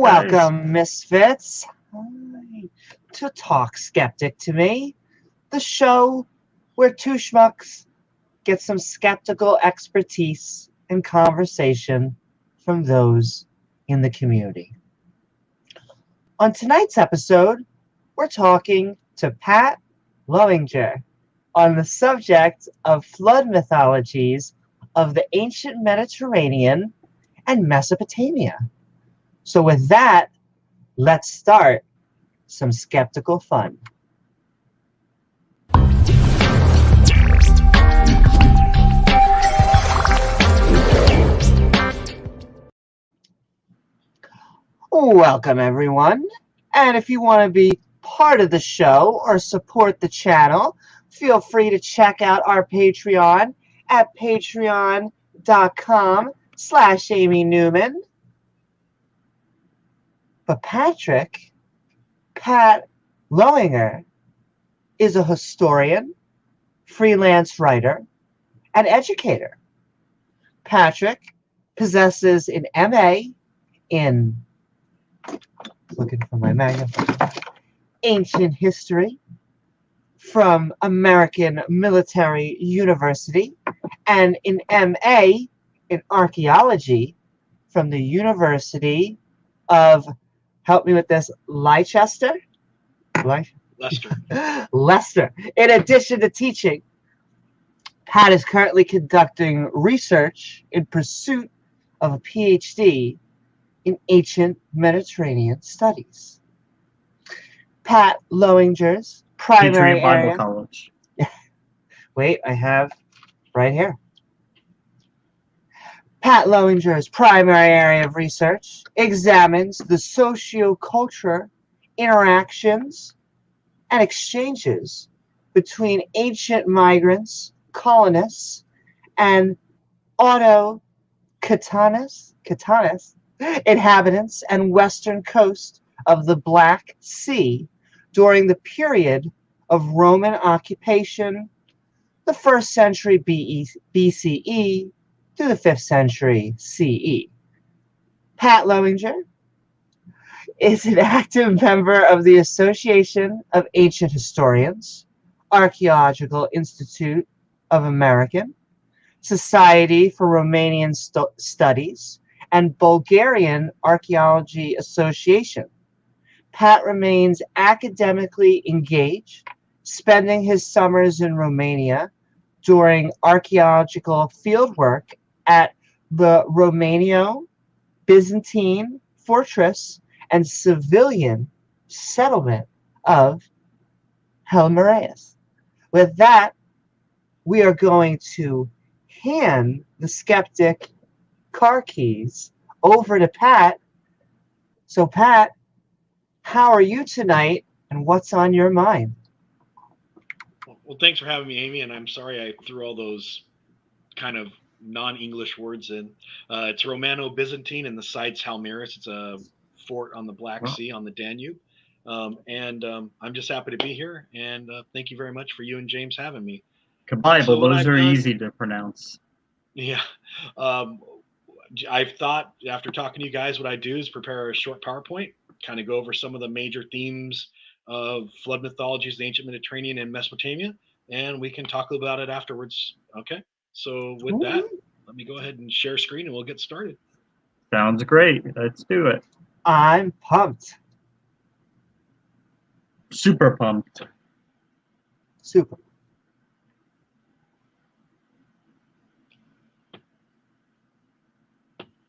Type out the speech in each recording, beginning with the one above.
guys. Welcome, misfits, to Talk Skeptic To Me, the show where two schmucks get some skeptical expertise and conversation from those in the community. On tonight's episode, we're talking to Pat Lowinger on the subject of flood mythologies of the ancient Mediterranean and Mesopotamia. So with that, let's start some skeptical fun. Welcome, everyone. And if you want to be part of the show or support the channel, feel free to check out our Patreon at patreon.com/Amy Newman. But Pat Lowinger, is a historian, freelance writer, and educator. Patrick possesses an MA in, looking for my magnifier, ancient history from American Military University and an MA in archaeology from the University of, help me with this, Leicester. In addition to teaching, Pat is currently conducting research in pursuit of a PhD in ancient Mediterranean studies. Pat Lowinger's primary Patriot Bible area. College. Wait, I have right here. Pat Lowinger's primary area of research examines the socio-cultural interactions and exchanges between ancient migrants, colonists, and autochthonous inhabitants and western coast of the Black Sea during the period of Roman occupation, the 1st century BCE to the 5th century CE. Pat Lowinger is an active member of the Association of Ancient Historians, Archaeological Institute of American, Society for Romanian Studies, and Bulgarian Archaeology Association. Pat remains academically engaged, spending his summers in Romania during archaeological fieldwork at the Romano-Byzantine fortress and civilian settlement of Helmeraeus. With that, we are going to hand the skeptic car keys over to Pat. So Pat, how are you tonight and what's on your mind? Well, thanks for having me, Amy, and I'm sorry I threw all those kind of non-English words in. It's Romano-Byzantine and the site's Helmeraeus. It's a fort on the Black Sea on the Danube. I'm just happy to be here, and thank you very much for you and James having me. Goodbye, but those are easy to pronounce. Yeah. I've thought, after talking to you guys, what I do is prepare a short PowerPoint, kind of go over some of the major themes of flood mythologies, the ancient Mediterranean and Mesopotamia, and we can talk about it afterwards. Okay? So with that, let me go ahead and share screen and we'll get started. Sounds great. Let's do it. I'm pumped. Super pumped. Super.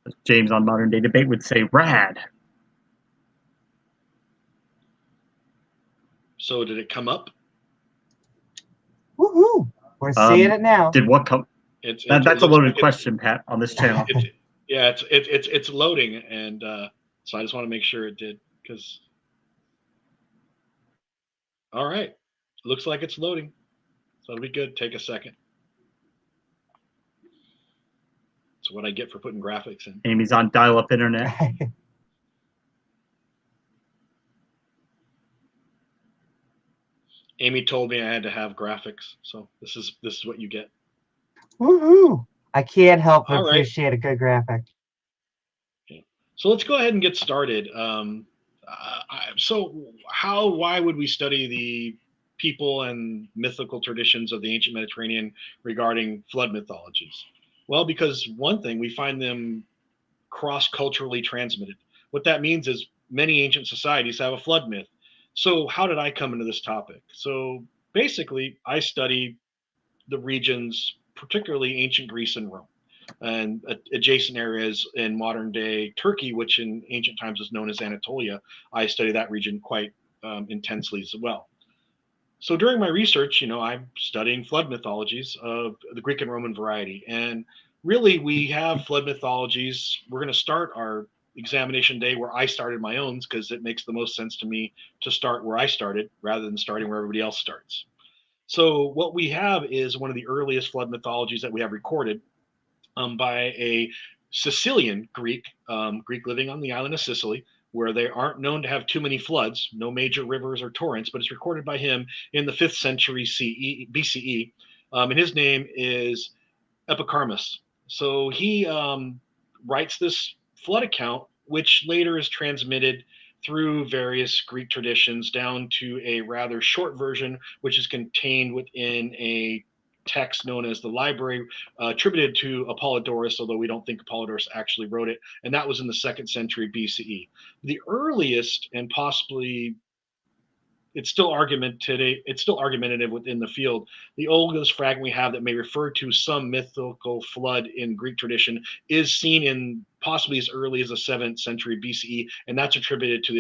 As James on Modern Day Debate would say, rad. So did it come up? Woohoo! We're seeing it now. Did what come? That's a loaded question, Pat, on this channel. It's loading, and so I just want to make sure it did. Because all right, looks like it's loading, so it'll be good. Take a second. That's what I get for putting graphics in. Amy's on dial-up internet. Amy told me I had to have graphics, so this is what you get. Woohoo! I can't help but appreciate a good graphic. Okay. So let's go ahead and get started. Why would we study the people and mythical traditions of the ancient Mediterranean regarding flood mythologies? Well, because one thing, we find them cross culturally transmitted. What that means is many ancient societies have a flood myth. So, how did I come into this topic? So, basically, I study the regions, particularly ancient Greece and Rome, and adjacent areas in modern day Turkey, which in ancient times was known as Anatolia. I study that region quite intensely as well. So during my research, I'm studying flood mythologies of the Greek and Roman variety. And really, we have flood mythologies. We're going to start our examination day where I started my own because it makes the most sense to me to start where I started rather than starting where everybody else starts. So, what we have is one of the earliest flood mythologies that we have recorded by a Sicilian Greek living on the island of Sicily, where they aren't known to have too many floods, no major rivers or torrents, but it's recorded by him in the 5th century BCE. And his name is Epicharmus. So he writes this flood account, which later is transmitted through various Greek traditions down to a rather short version, which is contained within a text known as the library, attributed to Apollodorus, although we don't think Apollodorus actually wrote it, and that was in the 2nd century BCE. The earliest and possibly it's still argumentative within the field. The oldest fragment we have that may refer to some mythical flood in Greek tradition is seen in possibly as early as the 7th century BCE, and that's attributed to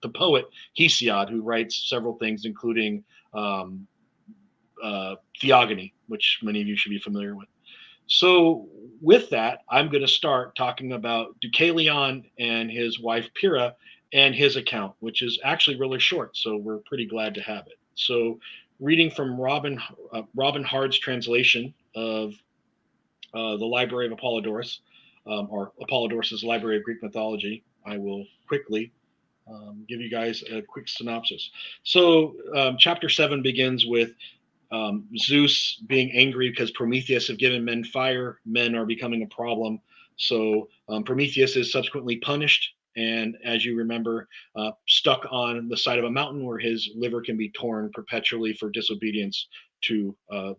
the poet Hesiod, who writes several things, including Theogony, which many of you should be familiar with. So, with that, I'm going to start talking about Deucalion and his wife Pyrrha and his account, which is actually really short. So, we're pretty glad to have it. So, reading from Robin Hard's translation of the Library of Apollodorus, or Apollodorus's Library of Greek Mythology, I will quickly give you guys a quick synopsis. So, chapter 7 begins with Zeus being angry because Prometheus have given men fire. Men are becoming a problem. So Prometheus is subsequently punished, and as you remember, stuck on the side of a mountain where his liver can be torn perpetually for disobedience to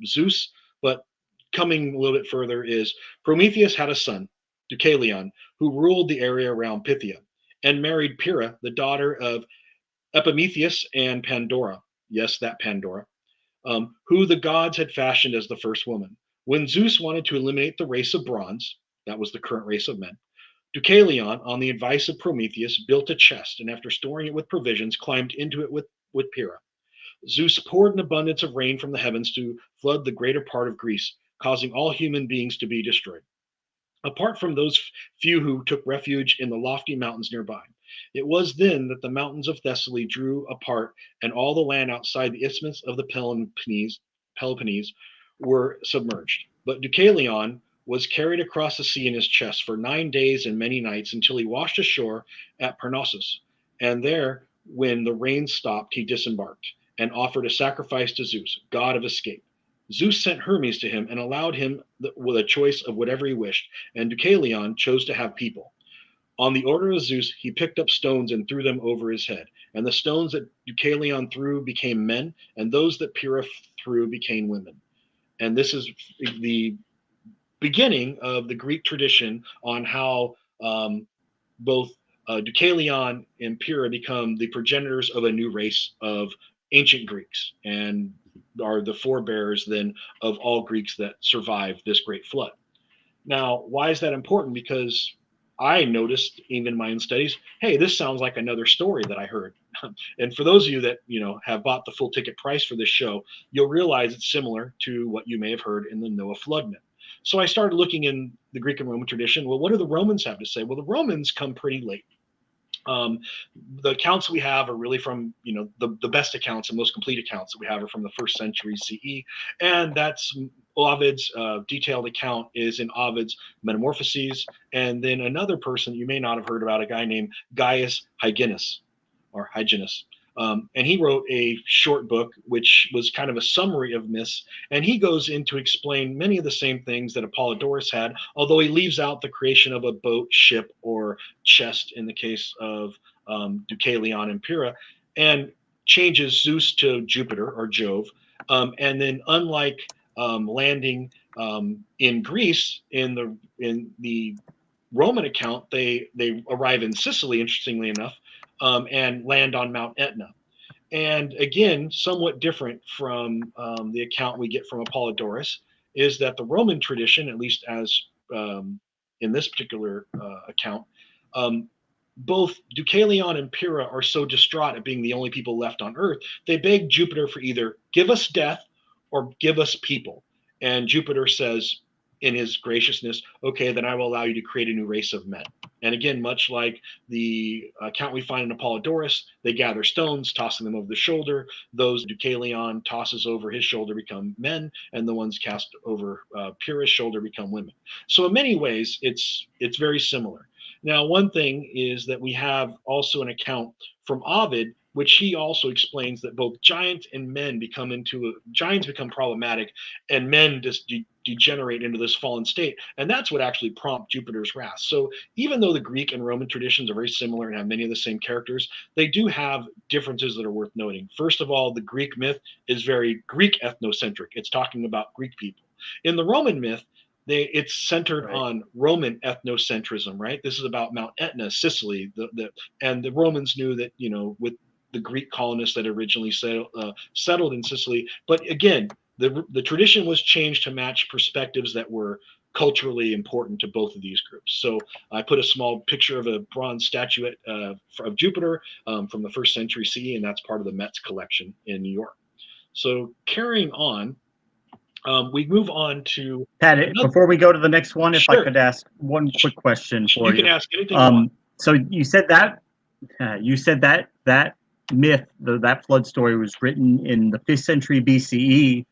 Zeus. But coming a little bit further is Prometheus had a son, Deucalion, who ruled the area around Pythia, and married Pyrrha, the daughter of Epimetheus and Pandora. Yes, that Pandora, who the gods had fashioned as the first woman. When Zeus wanted to eliminate the race of bronze, that was the current race of men, Deucalion, on the advice of Prometheus, built a chest, and after storing it with provisions, climbed into it with Pyrrha. Zeus poured an abundance of rain from the heavens to flood the greater part of Greece, causing all human beings to be destroyed, apart from those few who took refuge in the lofty mountains nearby. It was then that the mountains of Thessaly drew apart, and all the land outside the isthmus of the Peloponnese were submerged. But Deucalion was carried across the sea in his chest for 9 days and many nights until he washed ashore at Parnassus. And there, when the rain stopped, he disembarked and offered a sacrifice to Zeus, god of escape. Zeus sent Hermes to him and allowed him with a choice of whatever he wished, and Deucalion chose to have people. On the order of Zeus, he picked up stones and threw them over his head. And the stones that Deucalion threw became men, and those that Pyrrha threw became women. And this is the beginning of the Greek tradition on how both Deucalion and Pyrrha become the progenitors of a new race of ancient Greeks and are the forebears then of all Greeks that survived this great flood. Now, why is that important? Because I noticed even in my own studies, hey, this sounds like another story that I heard. And for those of you that have bought the full ticket price for this show, you'll realize it's similar to what you may have heard in the Noah flood myth. So I started looking in the Greek and Roman tradition. Well, what do the Romans have to say? Well, the Romans come pretty late. The accounts we have are really from, the best accounts and most complete accounts that we have are from the 1st century CE. And that's Ovid's detailed account is in Ovid's Metamorphoses. And then another person you may not have heard about, a guy named Gaius Hyginus, or Hyginus. And he wrote a short book, which was kind of a summary of myths. And he goes in to explain many of the same things that Apollodorus had, although he leaves out the creation of a boat, ship, or chest in the case of Deucalion and Pyrrha, and changes Zeus to Jupiter or Jove. And then, unlike landing in Greece in the Roman account, they arrive in Sicily, interestingly enough, and land on Mount Etna. And again, somewhat different from the account we get from Apollodorus, is that the Roman tradition, at least as in this particular account, both Deucalion and Pyrrha are so distraught at being the only people left on Earth, they beg Jupiter for either give us death or give us people. And Jupiter says, in his graciousness, okay, then I will allow you to create a new race of men. And again, much like the account we find in Apollodorus, they gather stones, tossing them over the shoulder. Those Deucalion tosses over his shoulder become men, and the ones cast over Pyrrha's shoulder become women. So in many ways, it's very similar. Now, one thing is that we have also an account from Ovid, which he also explains that both giants and men giants become problematic, and men just degenerate into this fallen state. And that's what actually prompts Jupiter's wrath. So even though the Greek and Roman traditions are very similar and have many of the same characters, they do have differences that are worth noting. First of all, the Greek myth is very Greek ethnocentric. It's talking about Greek people. In the Roman myth, it's centered on Roman ethnocentrism, right? This is about Mount Etna, Sicily, and the Romans knew that, with the Greek colonists that originally settled in Sicily. But again, the tradition was changed to match perspectives that were culturally important to both of these groups. So I put a small picture of a bronze statuette of Jupiter from the 1st century CE, and that's part of the Met's collection in New York. So carrying on, we move on to Pat. Before we go to the next one, if Sure. I could ask one quick question for you. You can ask anything you want. So you said that myth, that flood story, was written in the 5th century BCE.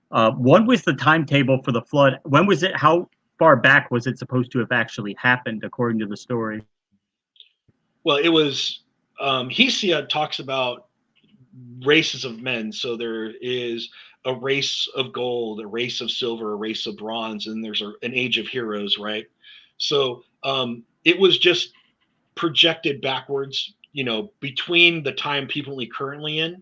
What was the timetable for the flood? When was it? How far back was it supposed to have actually happened, according to the story? Well, it was. Hesiod talks about races of men. So there is a race of gold, a race of silver, a race of bronze, and there's an age of heroes, right? So it was just projected backwards, between the time people are currently in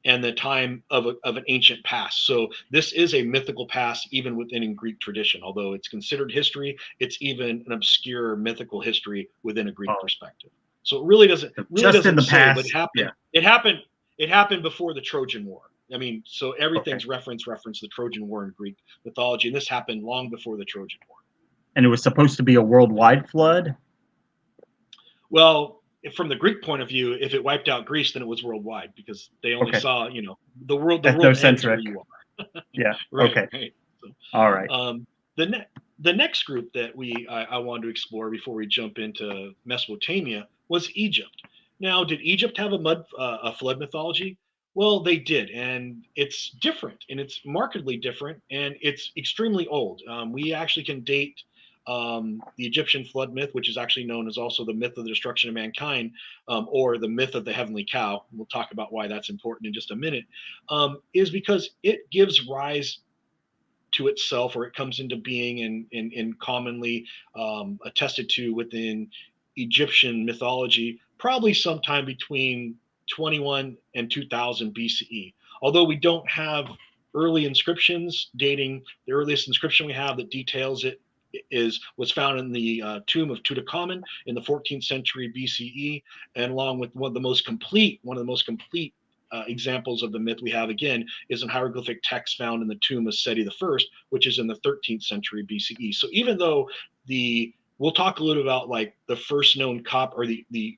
and the time of an ancient past. So this is a mythical past, even within Greek tradition. Although it's considered history, it's even an obscure mythical history within a Greek perspective. So it really doesn't in the say, past, but it happened. Yeah. It happened before the Trojan War. I mean, so everything's reference the Trojan War in Greek mythology, and this happened long before the Trojan War. And it was supposed to be a worldwide flood? Well, from the Greek point of view, if it wiped out Greece, then it was worldwide, because they only saw, the world ends where you are. Yeah. Right. Okay. Right. So, all right. The next group that I wanted to explore before we jump into Mesopotamia was Egypt. Now, did Egypt have a flood mythology? Well, they did, and it's different, and it's markedly different, and it's extremely old. We actually can date the Egyptian flood myth, which is actually known as also the myth of the destruction of mankind, or the myth of the heavenly cow. We'll talk about why that's important in just a minute, is because it gives rise to itself, or it comes into being and commonly attested to within Egyptian mythology, probably sometime between 21 and 2000 BCE. Although we don't have early inscriptions dating, the earliest inscription we have that details it was found in the tomb of Tutankhamun in the 14th century BCE, and along with one of the most complete examples of the myth we have, again, is an hieroglyphic text found in the tomb of Seti I, which is in the 13th century BCE. So even though we'll talk a little about like the first known or the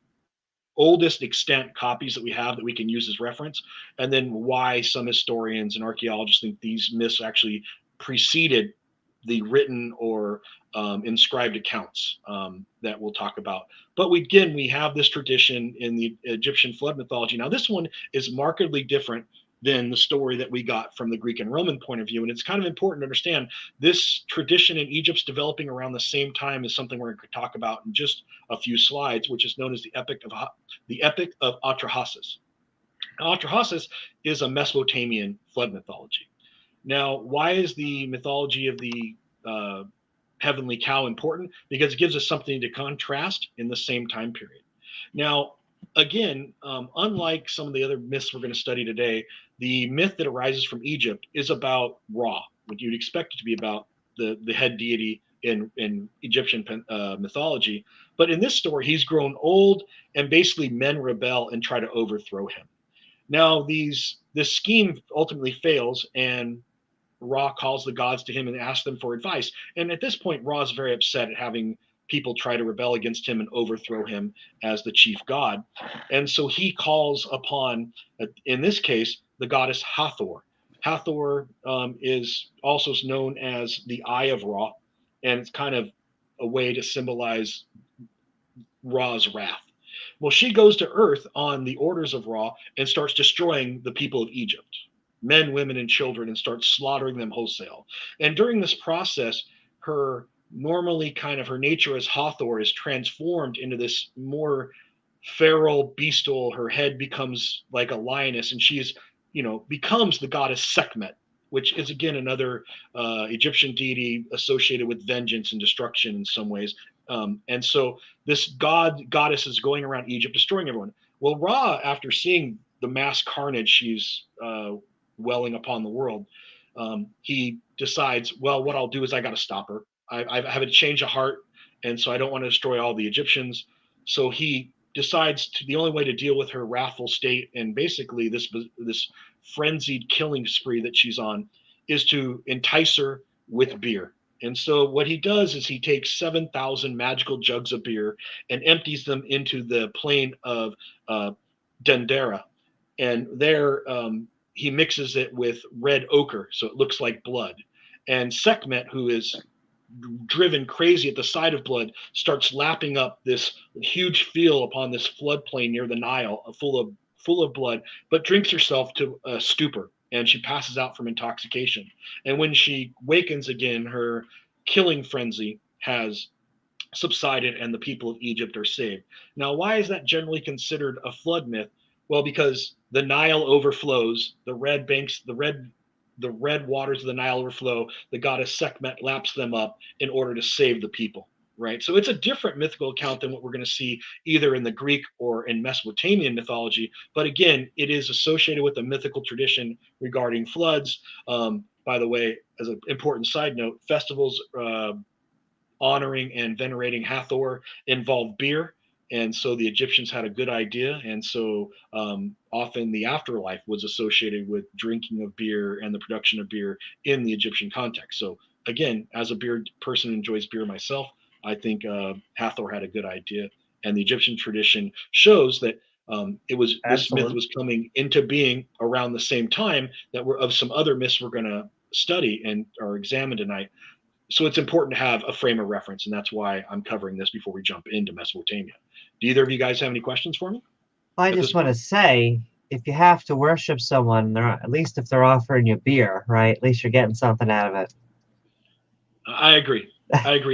oldest extant copies that we have that we can use as reference, and then why some historians and archaeologists think these myths actually preceded the written or inscribed accounts that we'll talk about. But we have this tradition in the Egyptian flood mythology. Now, this one is markedly different than the story that we got from the Greek and Roman point of view. And it's kind of important to understand this tradition in Egypt's developing around the same time as something we're going to talk about in just a few slides, which is known as the Epic of Atrahasis. Atrahasis is a Mesopotamian flood mythology. Now, why is the mythology of the heavenly cow important? Because it gives us something to contrast in the same time period. Now, again, unlike some of the other myths we're going to study today, the myth that arises from Egypt is about Ra, what you'd expect it to be about the head deity in Egyptian mythology. But in this story, he's grown old, and basically men rebel and try to overthrow him. Now, this scheme ultimately fails, and Ra calls the gods to him and asks them for advice. And at this point, Ra is very upset at having people try to rebel against him and overthrow him as the chief god. And so he calls upon, in this case, the goddess Hathor. Hathor is also known as the Eye of Ra, and it's kind of a way to symbolize Ra's wrath. Well, she goes to Earth on the orders of Ra and starts destroying the people of Egypt, men, women, and children, and starts slaughtering them wholesale. And during this process, her normally kind of her nature as Hathor is transformed into this more feral bestial. Her head becomes like a lioness, and she's, becomes the goddess Sekhmet, which is again another Egyptian deity associated with vengeance and destruction in some ways. And so this goddess is going around Egypt destroying everyone. Well, Ra, after seeing the mass carnage she's welling upon the world, he decides, well, what I'll do is I got to stop her. I have a change of heart, and so I don't want to destroy all the Egyptians. So he decides the only way to deal with her wrathful state and basically this frenzied killing spree that she's on is to entice her with beer. And so what he does is he takes 7,000 magical jugs of beer and empties them into the plain of Dendera. And there he mixes it with red ochre, so it looks like blood. And Sekhmet, who is driven crazy at the sight of blood, starts lapping up this huge field upon this floodplain near the Nile, full of blood, but drinks herself to a stupor, and she passes out from intoxication. And when she wakens again, her killing frenzy has subsided and the people of Egypt are saved. Now, why is that generally considered a flood myth? Well, because the Nile overflows, the red waters of the Nile overflow, the goddess Sekhmet laps them up in order to save the people. Right. So it's a different mythical account than what we're going to see either in the Greek or in Mesopotamian mythology. But again, it is associated with a mythical tradition regarding floods. By the way, as an important side note, festivals honoring and venerating Hathor involved beer. And so the Egyptians had a good idea. And so often the afterlife was associated with drinking of beer and the production of beer in the Egyptian context. So again, as a beer person who enjoys beer myself, I think Hathor had a good idea. And the Egyptian tradition shows that this myth was coming into being around the same time that we're of some other myths we're going to study and or examine tonight. So it's important to have a frame of reference, and that's why I'm covering this before we jump into Mesopotamia. Do either of you guys have any questions for me? I just want to say, if you have to worship someone, at least if they're offering you beer, right? At least you're getting something out of it. I agree.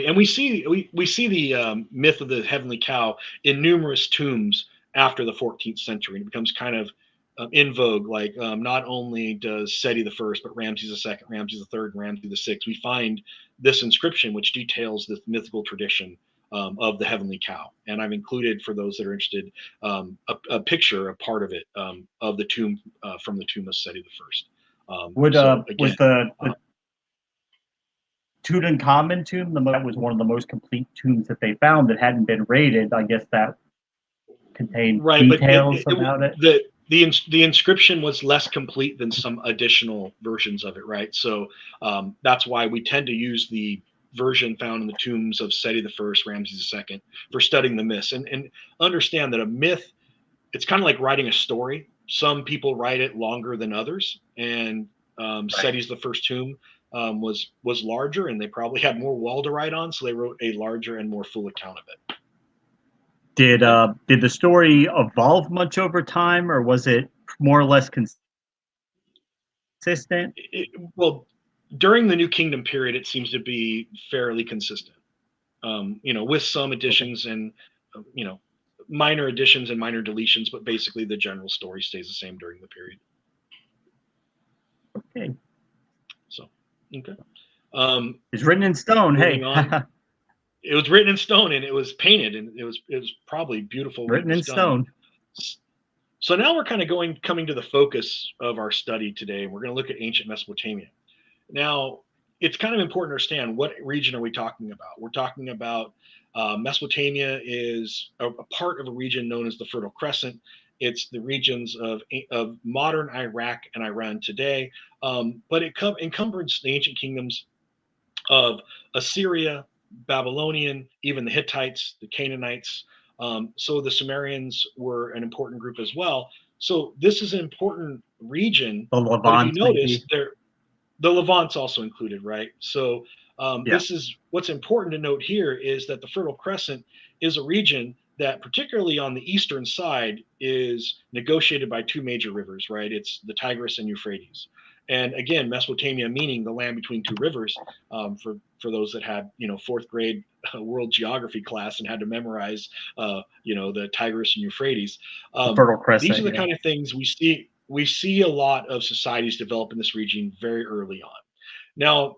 And we see the myth of the heavenly cow in numerous tombs after the 14th century. It becomes kind of in vogue. Like not only does Seti the first, but Ramses the second, Ramses the third, and Ramses the sixth. We find this inscription which details this mythical tradition of the heavenly cow. And I've included, for those that are interested, a picture, a part of it, of the tomb from the tomb of Seti the first. Was the Tutankhamun tomb that was one of the most complete tombs that they found that hadn't been raided? I guess that contained details about it. The inscription was less complete than some additional versions of it, right? So that's why we tend to use the version found in the tombs of Seti the first, Ramses II for studying the myths. And understand that a myth, it's kind of like writing a story. Some people write it longer than others, and Seti's the first tomb was larger, and they probably had more wall to write on, so they wrote a larger and more full account of it. Did the story evolve much over time, or was it more or less consistent? Well, during the New Kingdom period, it seems to be fairly consistent. With some additions and minor additions and minor deletions, but basically the general story stays the same during the period. Okay. So, okay. It's written in stone. Hey. It was written in stone and it was painted, and it was probably beautiful when Written it was in done. stone. So now we're kind of coming to the focus of our study today. We're going to look at ancient Mesopotamia. Now, it's kind of important to understand what region are we talking about. We're talking about Mesopotamia is a part of a region known as the Fertile Crescent. It's the regions of modern Iraq and Iran today, but it encumbers the ancient kingdoms of Assyria, Babylonian, even the Hittites, the Canaanites. So the Sumerians were an important group as well. So this is an important region. The But if Levant, you notice, maybe. the Levant's also included, right? So Yeah. this is what's important to note here is that the Fertile Crescent is a region that, particularly on the eastern side, is negotiated by two major rivers, right? It's the Tigris and Euphrates. And again, Mesopotamia meaning the land between two rivers. For those that had fourth grade world geography class and had to memorize the Tigris and Euphrates. The Fertile Crescent. These are the kind of things we see. We see a lot of societies develop in this region very early on. Now,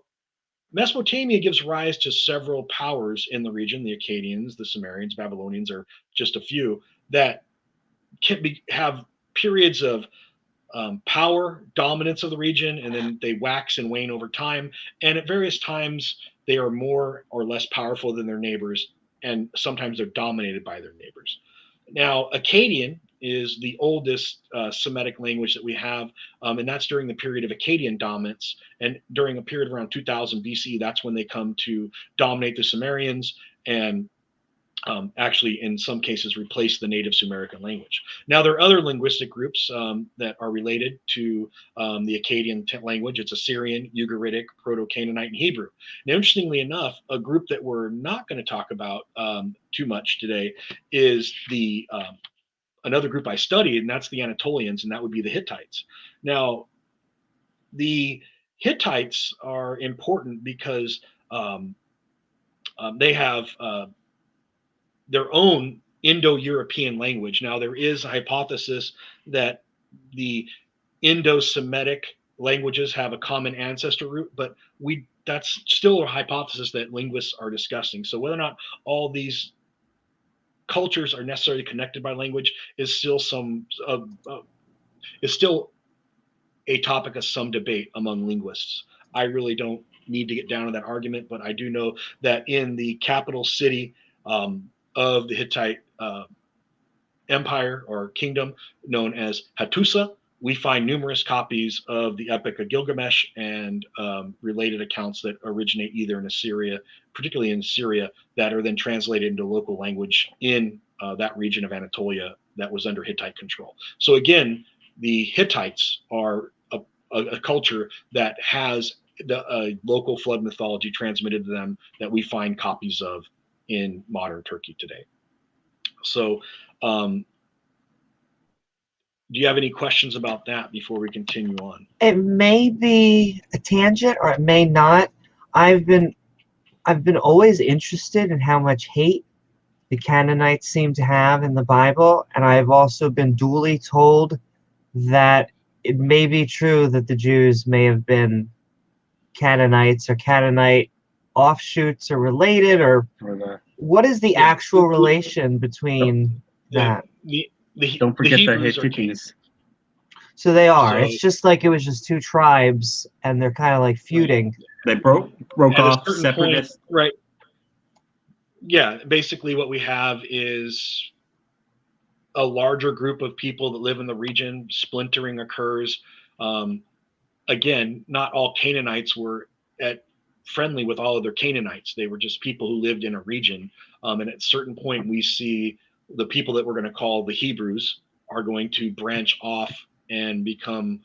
Mesopotamia gives rise to several powers in the region. The Akkadians, the Sumerians, Babylonians are just a few that have periods of power, dominance of the region, and then they wax and wane over time. And at various times, they are more or less powerful than their neighbors, and sometimes they're dominated by their neighbors. Now, Akkadian is the oldest Semitic language that we have, and that's during the period of Akkadian dominance. And during a period around 2000 BC, that's when they come to dominate the Sumerians and actually, in some cases, replace the native Sumerican language. Now, there are other linguistic groups that are related to the Akkadian language. It's Assyrian, Ugaritic, Proto-Canaanite, and Hebrew. Now, interestingly enough, a group that we're not going to talk about too much today is the another group I studied, and that's the Anatolians, and that would be the Hittites. Now, the Hittites are important because they have their own Indo-European language. Now, there is a hypothesis that the Indo-Semitic languages have a common ancestor root, but that's still a hypothesis that linguists are discussing. So whether or not all these cultures are necessarily connected by language is still a topic of some debate among linguists. I really don't need to get down to that argument, but I do know that in the capital city of the Hittite empire or kingdom, known as Hattusa, we find numerous copies of the Epic of Gilgamesh and related accounts that originate either in Assyria, particularly in Syria, that are then translated into local language in that region of Anatolia that was under Hittite control. So again, the Hittites are a culture that has the local flood mythology transmitted to them that we find copies of in modern Turkey today. So do you have any questions about that before we continue on? It may be a tangent or it may not. I've been always interested in how much hate the Canaanites seem to have in the Bible, and I've also been duly told that it may be true that the Jews may have been Canaanites or Canaanite offshoots or related, or what is the actual relation between that? Don't forget the Hebrews Hittites. So they are. So, it's just like it was just two tribes, and they're kind of like feuding. They broke off separatists. Right. Yeah, basically what we have is a larger group of people that live in the region. Splintering occurs. Again, not all Canaanites were friendly with all other Canaanites. They were just people who lived in a region. And at a certain point, we see the people that we're going to call the Hebrews are going to branch off and become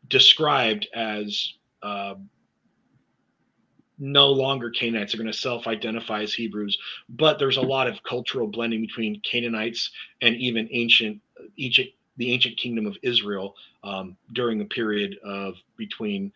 described as no longer Canaanites. Are going to self-identify as Hebrews, but there's a lot of cultural blending between Canaanites and even the ancient kingdom of Israel during the period of between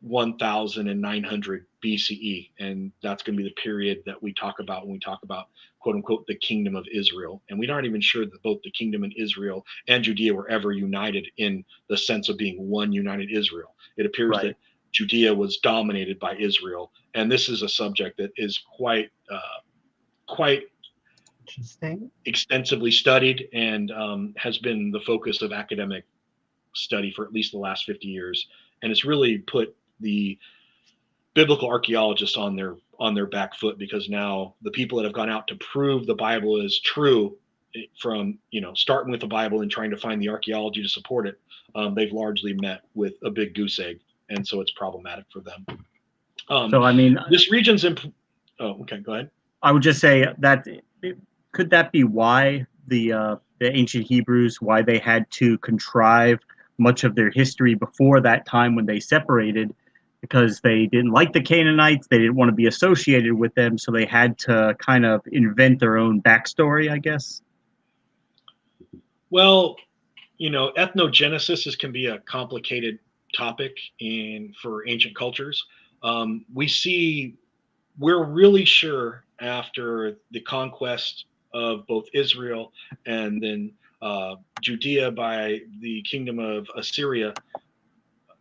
1900 BCE, and that's going to be the period that we talk about when we talk about quote unquote the kingdom of Israel. And we aren't even sure that both the kingdom and Israel and Judea were ever united in the sense of being one united Israel. It appears Right. that Judea was dominated by Israel, and this is a subject that is quite Interesting. extensively studied and has been the focus of academic study for at least the last 50 years. And it's really put the biblical archaeologists on their back foot, because now the people that have gone out to prove the Bible is true, from starting with the Bible and trying to find the archaeology to support it, they've largely met with a big goose egg, and so it's problematic for them. So I mean, This region's oh, okay, go ahead. I would just say that could that be why the ancient Hebrews, why they had to contrive much of their history before that time when they separated, because they didn't like the Canaanites, they didn't want to be associated with them, so they had to kind of invent their own backstory, I guess. Well, ethnogenesis can be a complicated topic for ancient cultures. We're really sure after the conquest of both Israel and then Judea by the kingdom of Assyria,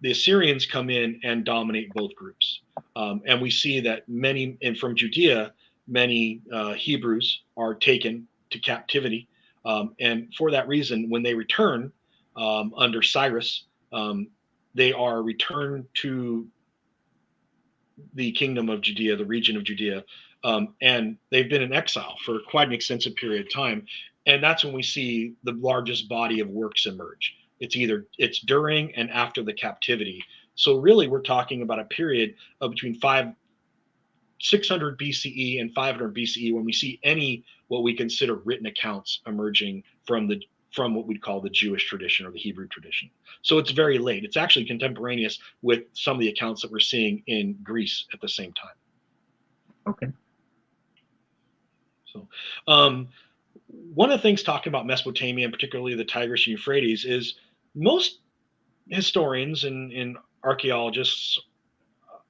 the Assyrians come in and dominate both groups. And we see that from Judea, many Hebrews are taken to captivity. And for that reason, when they return under Cyrus, they are returned to the kingdom of Judea, the region of Judea, and they've been in exile for quite an extensive period of time. And that's when we see the largest body of works emerge. It's during and after the captivity. So really, we're talking about a period of between 600 BCE and 500 BCE when we see any what we consider written accounts emerging from what we'd call the Jewish tradition or the Hebrew tradition. So it's very late. It's actually contemporaneous with some of the accounts that we're seeing in Greece at the same time. Okay. So one of the things talking about Mesopotamia, and particularly the Tigris and Euphrates, is most historians and archaeologists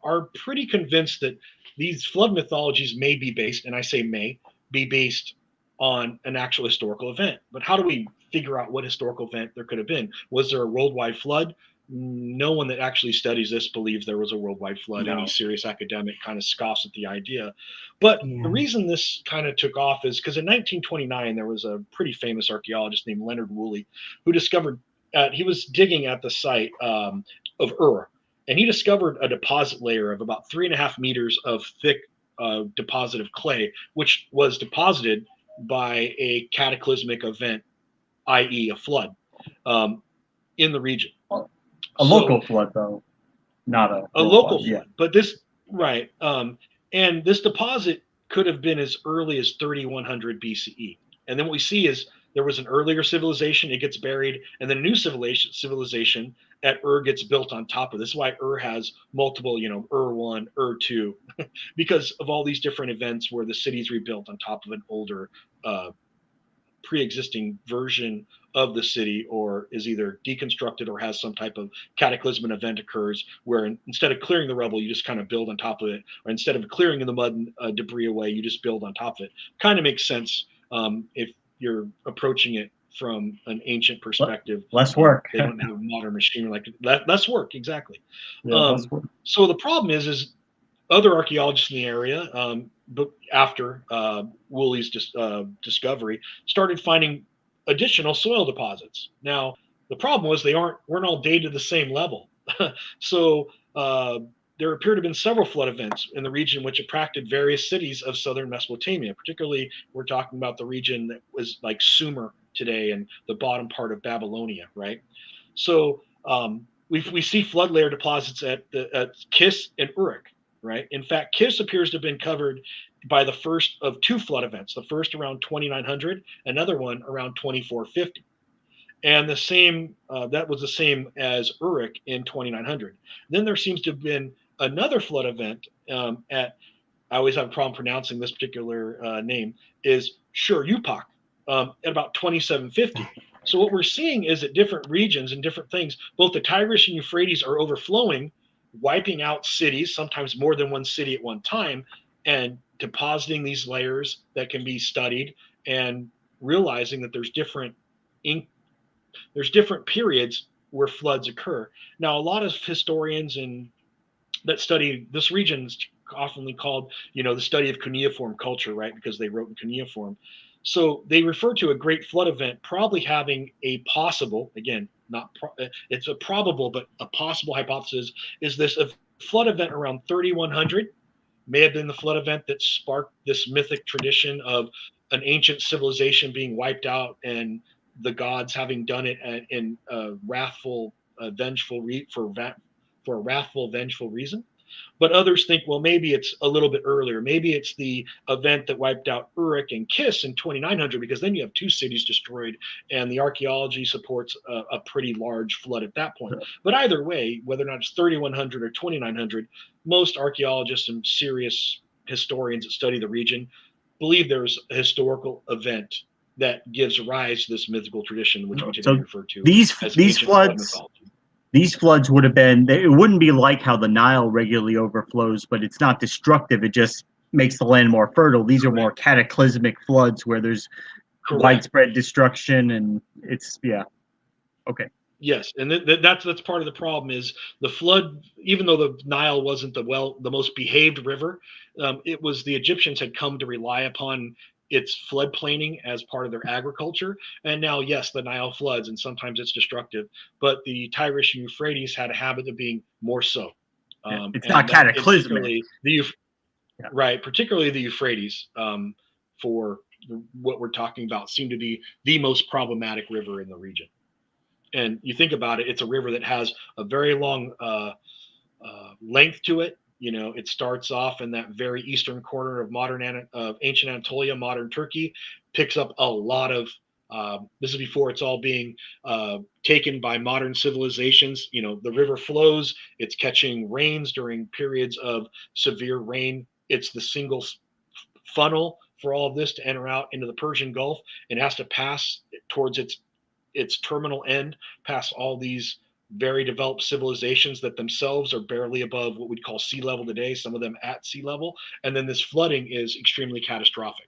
are pretty convinced that these flood mythologies may be based, and I say may, be based on an actual historical event. But how do we figure out what historical event there could have been? Was there a worldwide flood? No one that actually studies this believes there was a worldwide flood. No. Any serious academic kind of scoffs at the idea. But the reason this kind of took off is because in 1929, there was a pretty famous archaeologist named Leonard Woolley who discovered, he was digging at the site of Ur, and he discovered a deposit layer of about 3.5 meters of thick deposit of clay, which was deposited by a cataclysmic event, i.e., a flood, in the region. A local flood, though, not a local flood. flood. Yeah. But this, right, and this deposit could have been as early as 3100 BCE. And then what we see is there was an earlier civilization, it gets buried, and then a new civilization at Ur gets built on top of this. This is why Ur has multiple, Ur 1, Ur 2, because of all these different events where the city's rebuilt on top of an older pre-existing version of the city, or is either deconstructed or has some type of cataclysmic event occurs where instead of clearing the rubble, you just kind of build on top of it, or instead of clearing the mud and debris away, you just build on top of it. Kind of makes sense if you're approaching it from an ancient perspective. Less work. They don't have modern machinery like that. Less work, exactly. Yeah, less work. So the problem is other archaeologists in the area, but after Woolley's discovery, started finding additional soil deposits. Now, the problem was they weren't all dated the same level. So there appear to have been several flood events in the region which attracted various cities of southern Mesopotamia. Particularly, we're talking about the region that was like Sumer today and the bottom part of Babylonia, right? So we see flood layer deposits at Kish and Uruk. Right. In fact, Kish appears to have been covered by the first of two flood events, the first around 2900, another one around 2450. And that was the same as Uruk in 2900. Then there seems to have been another flood event I always have a problem pronouncing this particular name, is Shur-Upak at about 2750. So what we're seeing is that different regions and different things, both the Tigris and Euphrates are overflowing wiping out cities, sometimes more than one city at one time, and depositing these layers that can be studied, and realizing that there's different periods where floods occur. Now, a lot of historians that study this region is often called, the study of cuneiform culture, right? Because they wrote in cuneiform. So they refer to a great flood event probably having a possible, again, it's a probable, but a possible hypothesis is this a flood event around 3100 may have been the flood event that sparked this mythic tradition of an ancient civilization being wiped out and the gods having done it in a wrathful, for a wrathful, vengeful reason. But others think, well, maybe it's a little bit earlier. Maybe it's the event that wiped out Uruk and Kish in 2900, because then you have two cities destroyed, and the archaeology supports a pretty large flood at that point. But either way, whether or not it's 3100 or 2900, most archaeologists and serious historians that study the region believe there's a historical event that gives rise to this mythical tradition, which we today refer to as these floods. mythology. These floods would have been, it wouldn't be like how the Nile regularly overflows, but it's not destructive. It just makes the land more fertile. These are more cataclysmic floods where there's widespread destruction, and it's, okay. Yes, and that's part of the problem is the flood. Even though the Nile wasn't the most behaved river, it was the Egyptians had come to rely upon its floodplaining as part of their agriculture. And now, yes, the Nile floods, and sometimes it's destructive, but the Tigris and Euphrates had a habit of being more so. It's not cataclysmic. Right, particularly the Euphrates, for what we're talking about, seem to be the most problematic river in the region. And you think about it, it's a river that has a very long length to it. It starts off in that very eastern corner of ancient Anatolia, modern Turkey, picks up a lot of. This is before it's all being taken by modern civilizations. The river flows. It's catching rains during periods of severe rain. It's the single funnel for all of this to enter out into the Persian Gulf, and has to pass towards its terminal end, past all these very developed civilizations that themselves are barely above what we'd call sea level today, some of them at sea level. And then this flooding is extremely catastrophic.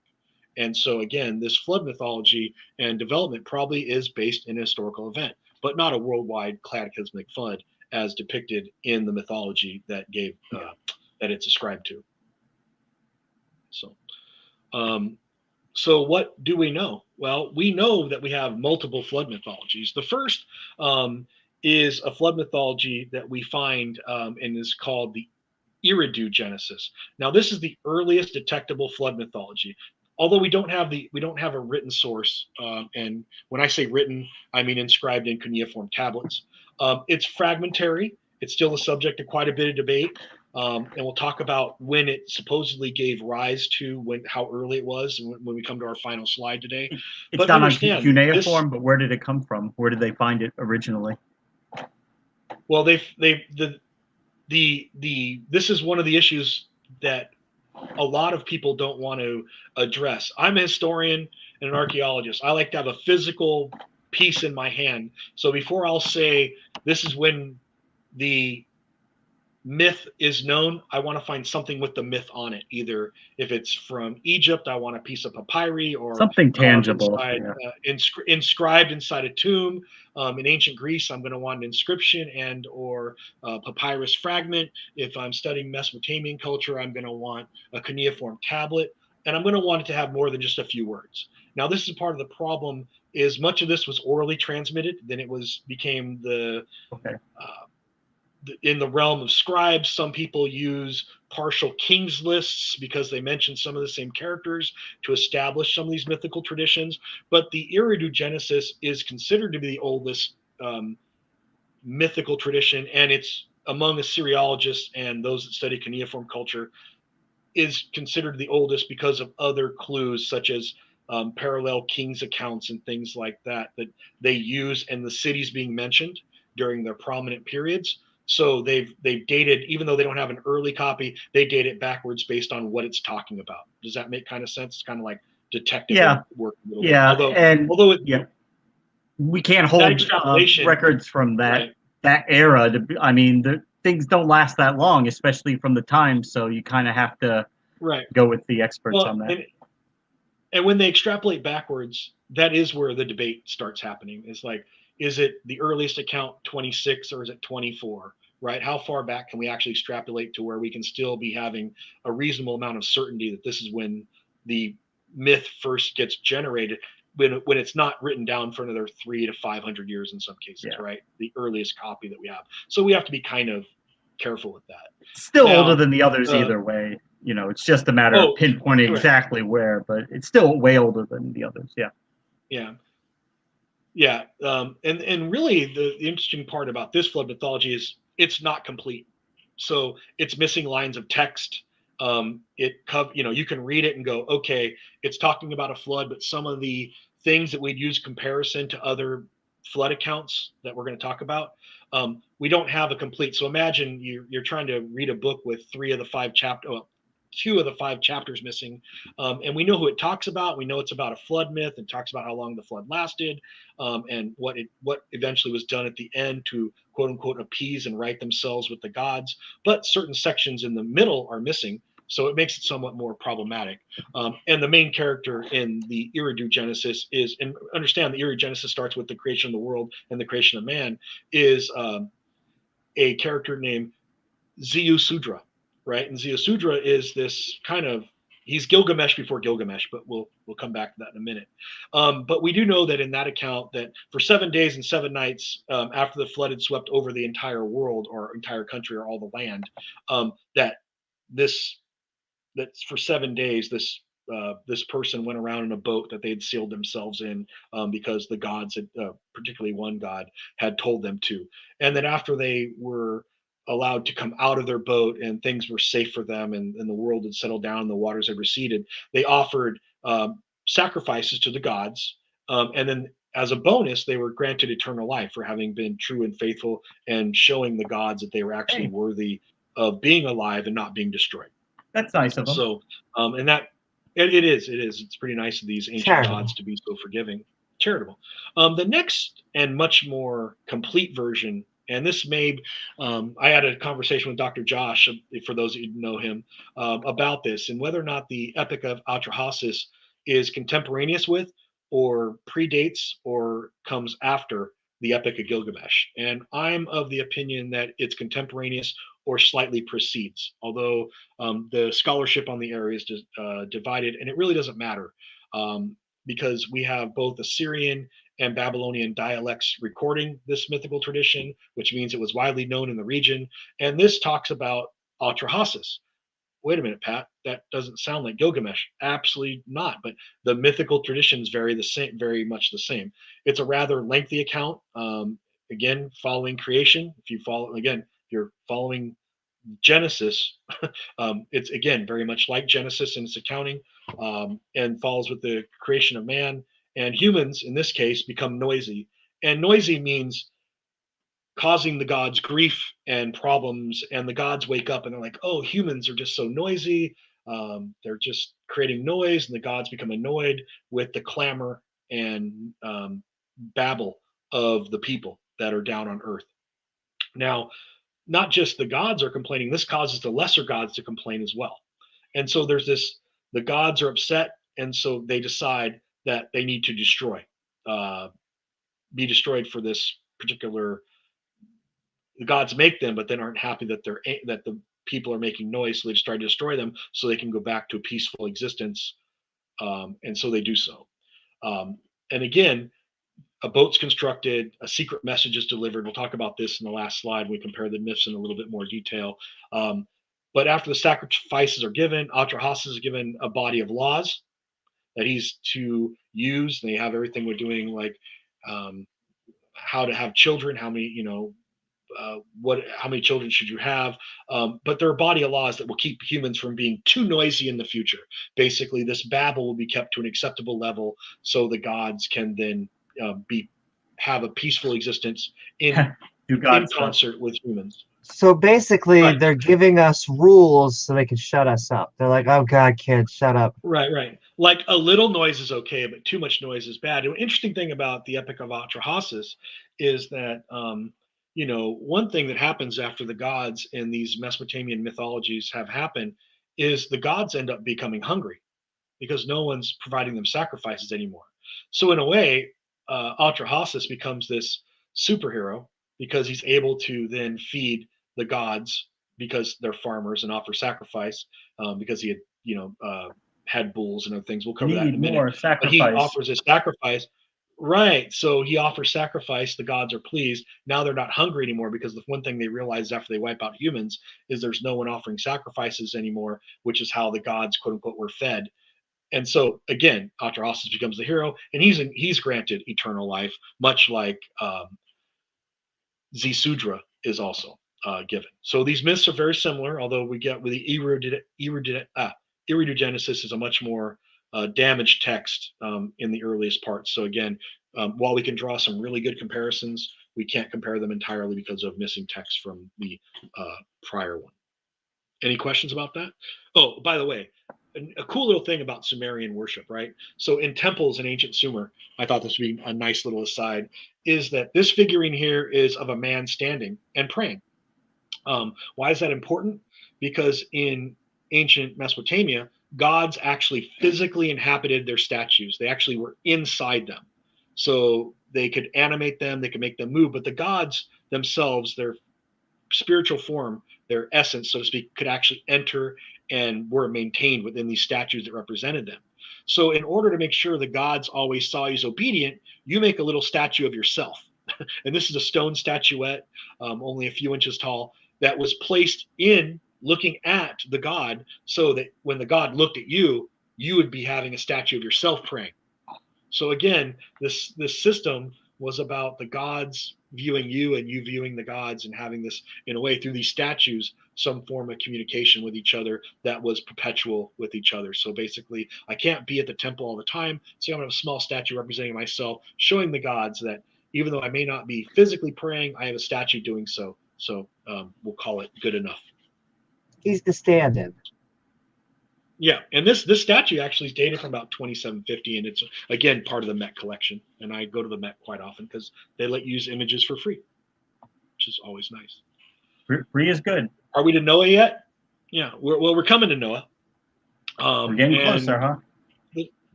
And so again, this flood mythology and development probably is based in a historical event, but not a worldwide cataclysmic flood as depicted in the mythology that it's ascribed to. So what do we know? Well, we know that we have multiple flood mythologies. The first is a flood mythology that we find and is called the Eridu Genesis. Now, this is the earliest detectable flood mythology. Although we don't have a written source, and when I say written, I mean inscribed in cuneiform tablets. It's fragmentary. It's still a subject of quite a bit of debate. And we'll talk about when it supposedly gave rise to how early it was when we come to our final slide today. It's not on cuneiform, but where did it come from? Where did they find it originally? Well, this is one of the issues that a lot of people don't want to address. I'm a historian and an archaeologist. I like to have a physical piece in my hand. So before I'll say this is when the myth is known, I want to find something with the myth on it. Either if it's from Egypt, I want a piece of papyri or something tangible, inscribed inside a tomb. In ancient Greece, I'm going to want an inscription and or a papyrus fragment. If I'm studying Mesopotamian culture, I'm going to want a cuneiform tablet, and I'm going to want it to have more than just a few words. Now, this is part of the problem: is much of this was orally transmitted, then it became in the realm of scribes. Some people use partial kings lists because they mention some of the same characters to establish some of these mythical traditions. But the Eridu Genesis is considered to be the oldest mythical tradition, and it's among Assyriologists and those that study cuneiform culture is considered the oldest because of other clues such as parallel kings accounts and things like that they use, and the cities being mentioned during their prominent periods. So they've dated, even though they don't have an early copy, they date it backwards based on what it's talking about. Does that make kind of sense? It's kind of like detective work. Although we can't hold records from that era. things don't last that long, especially from the time. So you kind of have to Right. go with the experts Well, on that. and when they extrapolate backwards, that is where the debate starts happening. It's like, is it the earliest account 26 or is it 24? Right? How far back can we actually extrapolate to where we can still be having a reasonable amount of certainty that this is when the myth first gets generated? When it's not written down for another 300 to 500 years in some cases, Yeah. right? The earliest copy that we have. So we have to be kind of careful with that. Still Now, older than the others either way. You know, it's just a matter of pinpointing right. exactly where, but it's still way older than the others. Yeah. Yeah. Yeah, and really the interesting part about this flood mythology is it's not complete. So it's missing lines of text. You can read it and go, okay, it's talking about a flood, but some of the things that we'd use comparison to other flood accounts that we're going to talk about, we don't have a complete. So imagine you're trying to read a book with 2 of the 5 chapters missing, and we know who it talks about. We know it's about a flood myth and talks about how long the flood lasted, and what eventually was done at the end to quote unquote appease and right themselves with the gods. But certain sections in the middle are missing, so it makes it somewhat more problematic. And the main character in the Eridu Genesis is, and understand the Eridu Genesis starts with the creation of the world and the creation of man, is a character named Ziusudra, right? And Ziusudra is this kind of, he's Gilgamesh before Gilgamesh, but we'll come back to that in a minute. But we do know that in that account that for 7 days and 7 nights after the flood had swept over the entire world or entire country or all the land, that this that for 7 days this person went around in a boat that they had sealed themselves in, because the gods had, particularly one god, had told them to. And then after they were allowed to come out of their boat and things were safe for them, and the world had settled down and the waters had receded, they offered sacrifices to the gods. And then as a bonus, they were granted eternal life for having been true and faithful and showing the gods that they were actually worthy of being alive and not being destroyed. That's nice of them. So, and that it is. It's pretty nice of these ancient gods to be so forgiving, charitable. The next and much more complete version, and this may, I had a conversation with Dr. Josh, for those of you who know him, about this and whether or not the Epic of Atrahasis is contemporaneous with, or predates, or comes after the Epic of Gilgamesh. And I'm of the opinion that it's contemporaneous or slightly precedes, although the scholarship on the area is divided, and it really doesn't matter, because we have both Assyrian and Babylonian dialects recording this mythical tradition, which means it was widely known in the region. And this talks about Atrahasis. Wait a minute, Pat, that doesn't sound like Gilgamesh. Absolutely not. But the mythical traditions very much the same. It's a rather lengthy account. Again, following creation. If you're following Genesis, it's again very much like Genesis in its accounting, and follows with the creation of man. And humans, in this case, become noisy. And noisy means causing the gods grief and problems. And the gods wake up and they're like, oh, humans are just so noisy. They're just creating noise. And the gods become annoyed with the clamor and babble of the people that are down on earth. Now, not just the gods are complaining, this causes the lesser gods to complain as well. And so the gods are upset, and so they decide that they need to be destroyed for this particular. The gods make them, but then aren't happy that the people are making noise, so they just try to destroy them so they can go back to a peaceful existence. And so they do so. And again, a boat's constructed, a secret message is delivered. We'll talk about this in the last slide. We compare the myths in a little bit more detail. But after the sacrifices are given, Atrahasis is given a body of laws that he's to use. They have everything we're doing, like how to have children, how many, how many children should you have? But there are a body of laws that will keep humans from being too noisy in the future. Basically, this babble will be kept to an acceptable level, so the gods can then have a peaceful existence in concert with humans. So basically, they're giving us rules so they can shut us up. They're like, oh God, kids, shut up. Right. Like a little noise is okay, but too much noise is bad. An interesting thing about the Epic of Atrahasis is that one thing that happens after the gods in these Mesopotamian mythologies have happened is the gods end up becoming hungry because no one's providing them sacrifices anymore. So in a way, Atrahasis becomes this superhero because he's able to then feed the gods because they're farmers and offer sacrifice because he had had bulls and other things. We'll cover that in a Need minute. more But he sacrifice. offers a sacrifice. Right. So he offers sacrifice. The gods are pleased. Now they're not hungry anymore because the one thing they realize after they wipe out humans is there's no one offering sacrifices anymore, which is how the gods, quote unquote, were fed. And so again, Atrahasis becomes the hero, and he's granted eternal life, much like Zisudra is also given. So these myths are very similar, although we get with the Eridogenesis is a much more damaged text in the earliest parts. So again, while we can draw some really good comparisons, we can't compare them entirely because of missing text from the prior one. Any questions about that? Oh, by the way, a cool little thing about Sumerian worship, right? So in temples in ancient Sumer, I thought this would be a nice little aside, is that this figurine here is of a man standing and praying. Why is that important? Because in ancient Mesopotamia, gods actually physically inhabited their statues. They actually were inside them. So they could animate them, they could make them move, but the gods themselves, their spiritual form, their essence, so to speak, could actually enter and were maintained within these statues that represented them. So, in order to make sure the gods always saw you as obedient, you make a little statue of yourself. And this is a stone statuette, only a few inches tall, that was placed in looking at the god so that when the god looked at you, you would be having a statue of yourself praying. So again, this system was about the gods viewing you and you viewing the gods and having this, in a way, through these statues, some form of communication with each other that was perpetual with each other. So basically, I can't be at the temple all the time, so I'm gonna have a small statue representing myself, showing the gods that even though I may not be physically praying, I have a statue doing so. So we'll call it good enough. He's the stand-in. Yeah, and this statue actually is dated from about 2750, and it's again part of the Met collection. And I go to the Met quite often because they let you use images for free, which is always nice. Free is good. Are we to Noah yet? Yeah, we're coming to Noah. We're getting closer, huh?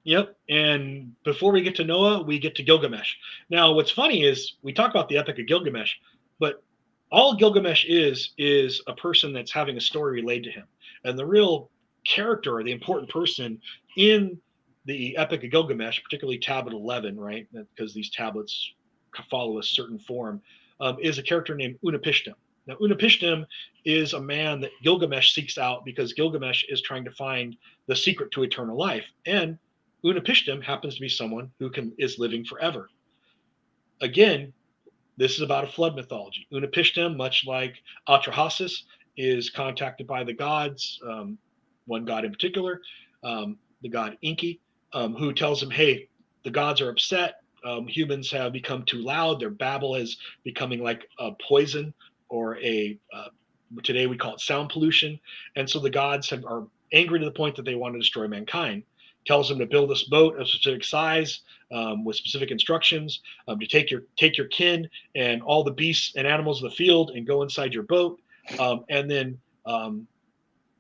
Yep. And before we get to Noah, we get to Gilgamesh. Now, what's funny is we talk about the Epic of Gilgamesh, but all Gilgamesh is a person that's having a story relayed to him, and the real character or the important person in the Epic of Gilgamesh, particularly Tablet 11, right? Because these tablets follow a certain form, is a character named Unapishtim. Now, Unapishtim is a man that Gilgamesh seeks out because Gilgamesh is trying to find the secret to eternal life, and Unapishtim happens to be someone who is living forever. Again, this is about a flood mythology. Unapishtim, much like Atrahasis, is contacted by the gods, one god in particular, the god Enki, who tells him, hey, the gods are upset. Humans have become too loud. Their babble is becoming like a poison or today we call it sound pollution. And so the gods are angry to the point that they want to destroy mankind. Tells them to build this boat of specific size with specific instructions, to take your kin and all the beasts and animals of the field and go inside your boat. And then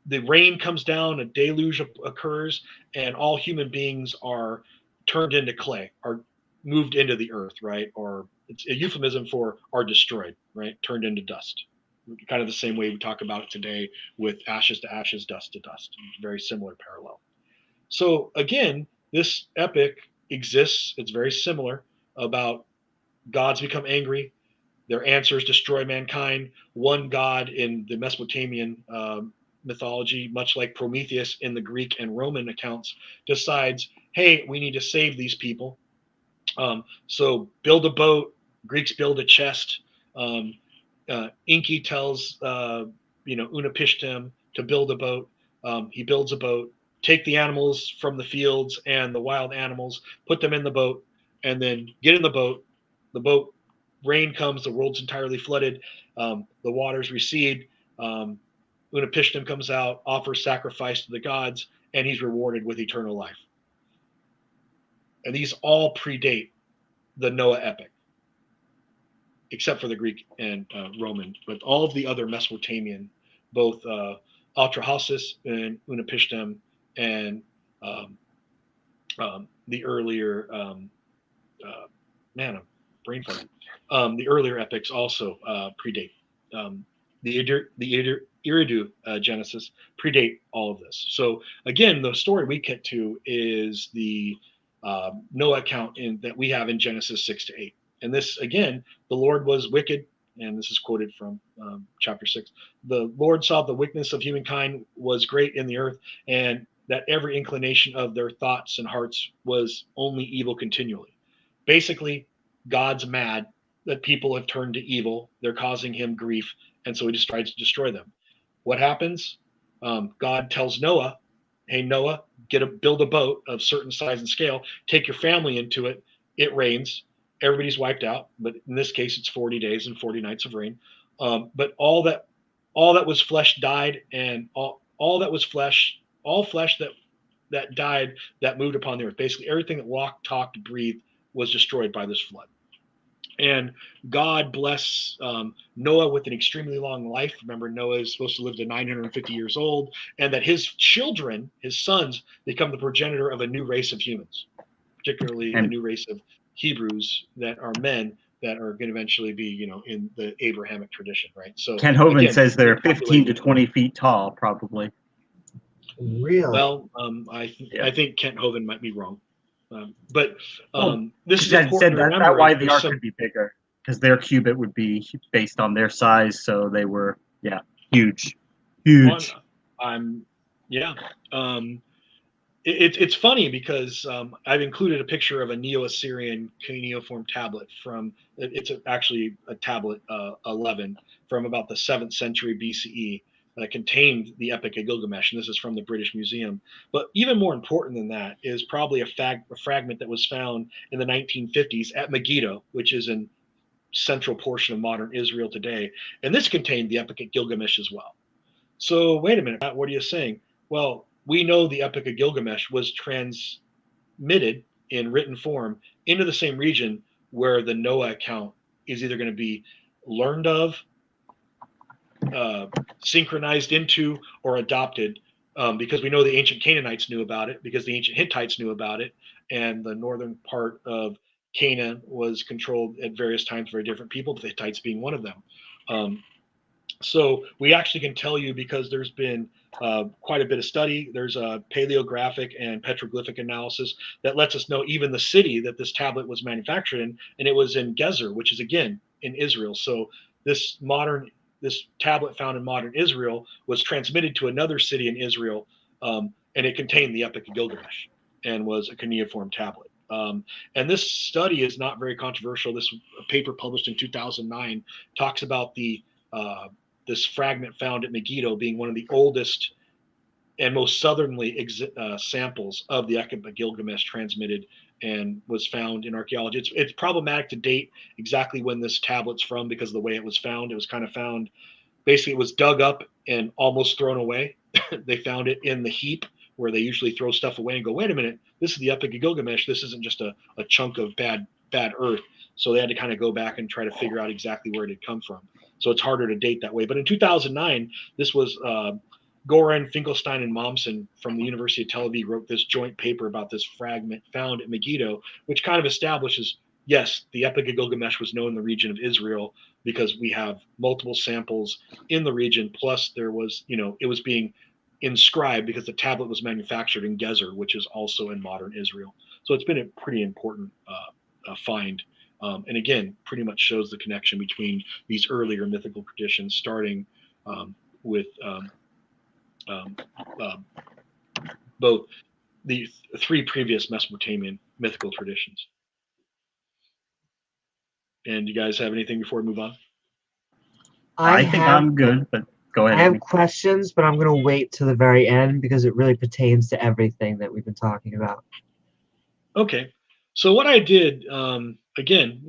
the rain comes down, a deluge occurs, and all human beings are turned into clay, are moved into the earth, right? Or it's a euphemism for are destroyed, right? Turned into dust. Kind of the same way we talk about it today with ashes to ashes, dust to dust. Very similar parallel. So again, this epic exists. It's very similar about gods become angry. Their answers destroy mankind. One god in the Mesopotamian mythology, much like Prometheus in the Greek and Roman accounts, decides, hey, we need to save these people. So build a boat. Greeks build a chest. Enki tells Unapishtim to build a boat. He builds a boat. Take the animals from the fields and the wild animals, put them in the boat, and then get in the boat. The boat, rain comes, the world's entirely flooded. The waters recede. Unapishtim comes out, offers sacrifice to the gods, and he's rewarded with eternal life. And these all predate the Noah epic. except for the Greek and Roman, but all of the other Mesopotamian, both Atrahasis and Utnapishtim and um, the earlier man, I'm brain fuzzy. The earlier epics also predate the Eridu Genesis predate all of this. So again, the story we get to is the Noah account that we have in Genesis 6 to 8. And this again, the Lord was wicked, and this is quoted from chapter 6. The Lord saw the wickedness of humankind was great in the earth, and that every inclination of their thoughts and hearts was only evil continually. Basically, God's mad that people have turned to evil. They're causing him grief, and so he just tries to destroy them. What happens? God tells Noah, "Hey Noah, build a boat of certain size and scale. Take your family into it. It rains. Everybody's wiped out, but in this case, it's 40 days and 40 nights of rain. But all that was flesh died, and all that was flesh, all flesh that died that moved upon the earth. Basically, everything that walked, talked, breathed was destroyed by this flood." And God bless Noah with an extremely long life. Remember, Noah is supposed to live to 950 years old, and that his children, his sons, become the progenitor of a new race of humans, particularly a And new race of Hebrews that are men that are going to eventually be, in the Abrahamic tradition, right? So Ken Hovind again, says they're 15 to population. 20 feet tall, probably. Really? Well, Yeah. I think Kent Hovind might be wrong, but Well, this is that important said to that remember. why the There's ark some could be bigger, because their cubit would be based on their size, so they were huge, on huge. I'm yeah. It's funny because I've included a picture of a Neo-Assyrian cuneiform tablet from actually a tablet 11 from about the 7th century BCE that contained the Epic of Gilgamesh, and this is from the British Museum. But even more important than that is probably a fragment that was found in the 1950s at Megiddo, which is in central portion of modern Israel today, and this contained the Epic of Gilgamesh as well. So wait a minute, Pat, what are you saying? Well, we know the Epic of Gilgamesh was transmitted in written form into the same region where the Noah account is either going to be learned of, synchronized into, or adopted, because we know the ancient Canaanites knew about it, because the ancient Hittites knew about it, and the northern part of Canaan was controlled at various times by different people, the Hittites being one of them. So we actually can tell you, because there's been quite a bit of study. There's a paleographic and petroglyphic analysis that lets us know even the city that this tablet was manufactured in, and it was in Gezer, which is again in Israel. So this tablet found in modern Israel was transmitted to another city in Israel, and it contained the Epic of Gilgamesh and was a cuneiform tablet. And this study is not very controversial. This paper published in 2009 talks about this fragment found at Megiddo being one of the oldest and most southerly samples of the Epic of Gilgamesh transmitted and was found in archaeology. It's problematic to date exactly when this tablet's from because of the way it was found. It was kind of found, basically it was dug up and almost thrown away. They found it in the heap where they usually throw stuff away and go, wait a minute, this is the Epic of Gilgamesh. This isn't just a chunk of bad earth. So they had to kind of go back and try to figure out exactly where it had come from. So it's harder to date that way. But in 2009, this was Goran, Finkelstein, and Mommsen from the University of Tel Aviv wrote this joint paper about this fragment found at Megiddo, which kind of establishes, yes, the Epic of Gilgamesh was known in the region of Israel because we have multiple samples in the region. Plus, there was, it was being inscribed because the tablet was manufactured in Gezer, which is also in modern Israel. So it's been a pretty important find. And again, pretty much shows the connection between these earlier mythical traditions, starting with both the three previous Mesopotamian mythical traditions. And you guys have anything before we move on? I think I'm good, but go ahead. I have questions, but I'm going to wait to the very end because it really pertains to everything that we've been talking about. Okay. So what I did, again,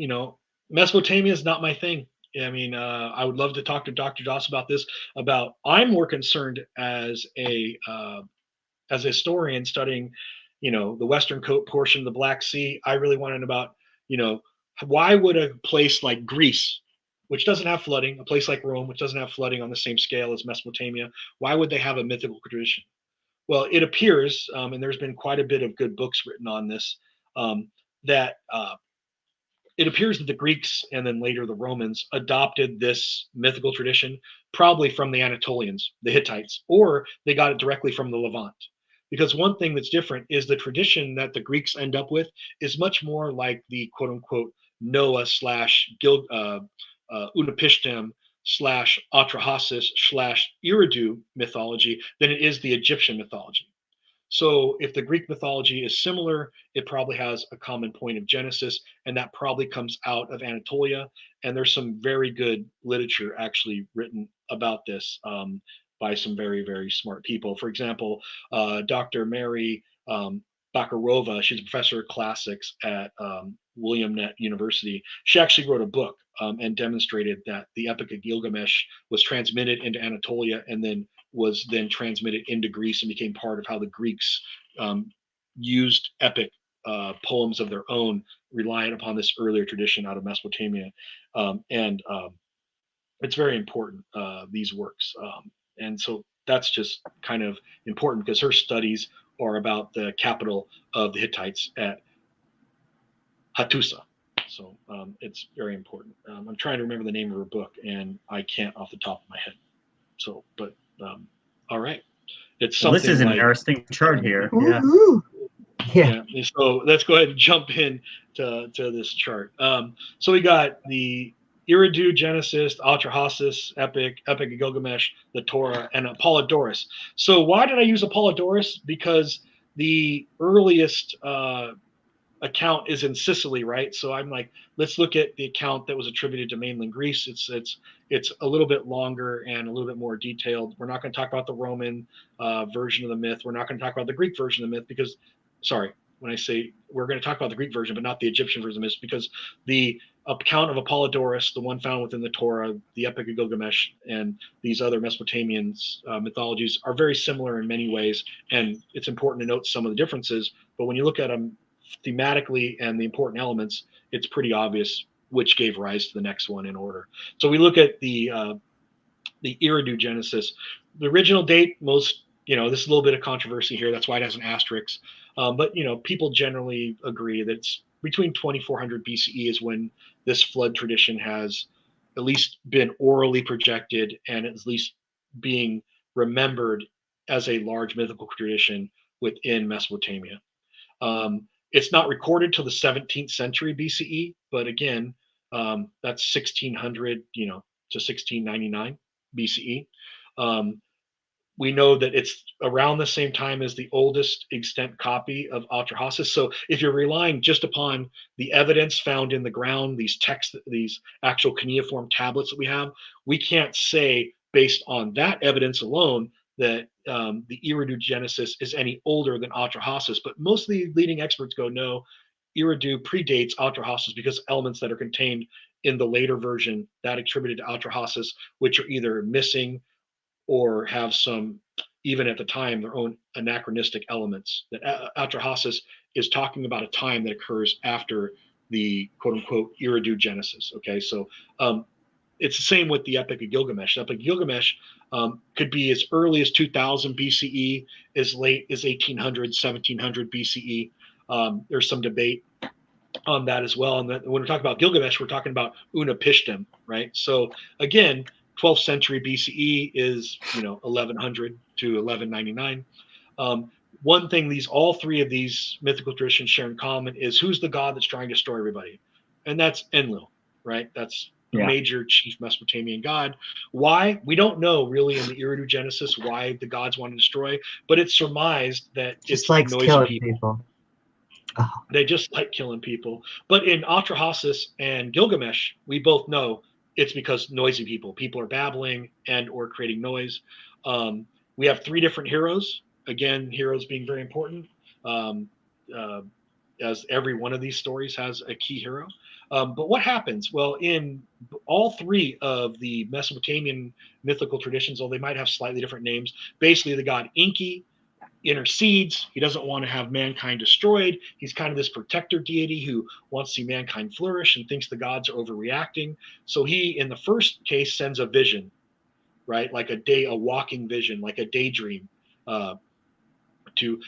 Mesopotamia is not my thing. I mean, I would love to talk to Dr. Doss about this. I'm more concerned as a historian studying, the western portion of the Black Sea. I really want to know about, why would a place like Greece which doesn't have flooding, a place like Rome, which doesn't have flooding on the same scale as Mesopotamia, why would they have a mythical tradition? Well, it appears, and there's been quite a bit of good books written on this, that it appears that the Greeks and then later the Romans adopted this mythical tradition probably from the Anatolians, the Hittites, or they got it directly from the Levant. Because one thing that's different is the tradition that the Greeks end up with is much more like the quote unquote Noah slash Utnapishtim slash Atrahasis slash Eridu mythology than it is the Egyptian mythology. So if the Greek mythology is similar, it probably has a common point of genesis, and that probably comes out of Anatolia. And there's some very good literature actually written about this by some very, very smart people. For example, Dr. Mary Bakarova, she's a professor of classics at William Nett University. She actually wrote a book and demonstrated that the Epic of Gilgamesh was transmitted into Anatolia and then was then transmitted into Greece and became part of how the Greeks used epic poems of their own, relying upon this earlier tradition out of Mesopotamia. And it's very important, these works. And so that's just kind of important because her studies are about the capital of the Hittites at Hattusa. So it's very important. I'm trying to remember the name of her book, and I can't off the top of my head. So, but all right, it's Well, something this is an like interesting chart here. Yeah. Yeah. yeah. So let's go ahead and jump in to this chart. So we got the Eridu, Genesis, Atrahasis, Epic of Gilgamesh, the Torah, and Apollodorus. So why did I use Apollodorus? Because the earliest account is in Sicily, right? So I'm like, let's look at the account that was attributed to mainland Greece. It's a little bit longer and a little bit more detailed. We're not going to talk about the Roman version of the myth. We're not going to talk about the Greek version of the myth because, sorry, when I say we're going to talk about the Greek version, but not the Egyptian version of the myth, because the account of Apollodorus, the one found within the Torah, the Epic of Gilgamesh, and these other Mesopotamian mythologies are very similar in many ways. And it's important to note some of the differences. But when you look at them thematically and the important elements, it's pretty obvious which gave rise to the next one in order. So we look at the Eridu Genesis. The original date, most, this is a little bit of controversy here. That's why it has an asterisk. But, people generally agree that it's between 2400 BCE is when this flood tradition has at least been orally projected and at least being remembered as a large mythical tradition within Mesopotamia. It's not recorded till the 17th century BCE, but again, that's 1600, to 1699 BCE. We know that it's around the same time as the oldest extant copy of Atrahasis. So if you're relying just upon the evidence found in the ground, these texts, these actual cuneiform tablets that we have, we can't say based on that evidence alone that the Eridu Genesis is any older than Atrahasis. But most of the leading experts go, no, Eridu predates Atrahasis because elements that are contained in the later version that attributed to Atrahasis, which are either missing or have some, even at the time, their own anachronistic elements. That Atrahasis is talking about a time that occurs after the quote unquote Eridu Genesis. Okay, so it's the same with the Epic of Gilgamesh. The Epic of Gilgamesh could be as early as 2000 BCE, as late as 1800, 1700 BCE. There's some debate on that as well. And when we talk about Gilgamesh, we're talking about Utnapishtim, right? So again, 12th century BCE is 1100 to 1199. One thing all three of these mythical traditions share in common is who's the god that's trying to destroy everybody, and that's Enlil, right? That's the major chief Mesopotamian god. Why? We don't know really in the Eridu Genesis why the gods want to destroy, but it's surmised that Just it's likes noisy killing people. people. Oh. They just like killing people. But in Atrahasis and Gilgamesh, we both know it's because noisy people are babbling and or creating noise. We have three different heroes. Again, heroes being very important, as every one of these stories has a key hero. But what happens? Well, in all three of the Mesopotamian mythical traditions, although they might have slightly different names, basically the god Enki intercedes. He doesn't want to have mankind destroyed. He's kind of this protector deity who wants to see mankind flourish and thinks the gods are overreacting. So he, in the first case, sends a vision, right? Like a walking vision, like a daydream, uh, to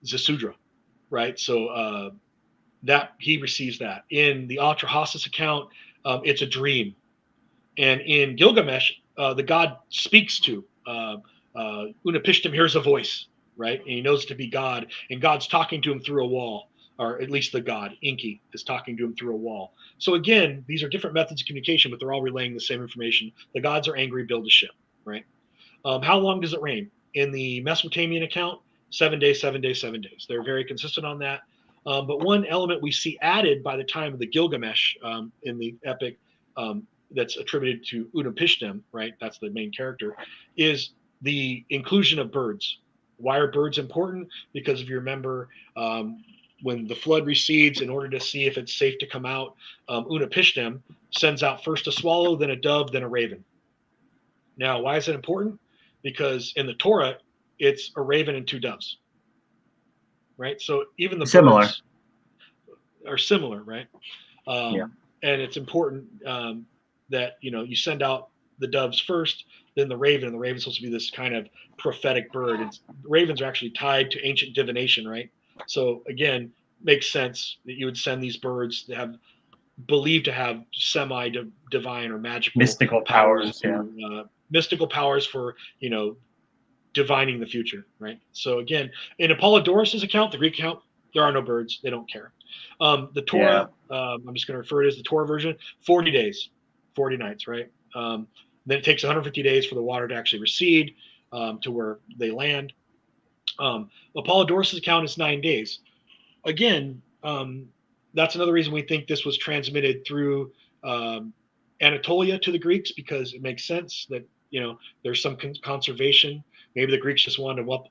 Zasudra, right? So that he receives that. In the Atrahasis account, it's a dream. And in Gilgamesh, the god speaks to Unapishtim hears a voice, right? And he knows it to be God, and God's talking to him through a wall, or at least the god, Inki, is talking to him through a wall. So again, these are different methods of communication, but they're all relaying the same information. The gods are angry, build a ship, right? How long does it rain? In the Mesopotamian account, 7 days, 7 days, 7 days. They're very consistent on that. But one element we see added by the time of the Gilgamesh in the epic that's attributed to Utnapishtim, right? That's the main character, is the inclusion of birds. Why are birds important? Because if you remember, when the flood recedes, in order to see if it's safe to come out, Utnapishtim sends out first a swallow, then a dove, then a raven. Now, why is it important? Because in the Torah, it's a raven and two doves, right? So even the Similar. birds are similar, right? Yeah. And it's important that you send out the doves first, then the raven, and the raven's supposed to be this kind of prophetic bird. Ravens are actually tied to ancient divination, right? So again, makes sense that you would send these birds that have believed to have semi-divine or magical Mystical powers, yeah. mystical powers for divining the future, right? So again, in Apollodorus' account, the Greek account, there are no birds; they don't care. The Torah, I'm just going to refer to it as the Torah version, 40 days, 40 nights, right? Then it takes 150 days for the water to actually recede to where they land. Apollodorus' account is 9 days. Again, that's another reason we think this was transmitted through Anatolia to the Greeks, because it makes sense that there's some conservation. Maybe the Greeks just wanted to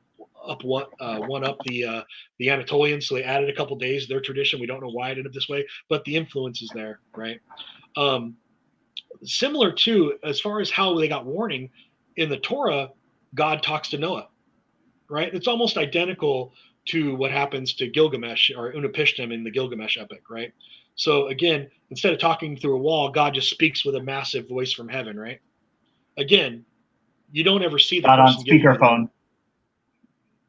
one up the Anatolians, so they added a couple days to their tradition. We don't know why it ended up this way, but the influence is there, right? Similar to, as far as how they got warning, in the Torah, God talks to Noah, right? It's almost identical to what happens to Gilgamesh or Unapishtim in the Gilgamesh epic, right? So again, instead of talking through a wall, God just speaks with a massive voice from heaven, right? Again, you don't ever see the Not on person giving you the speakerphone.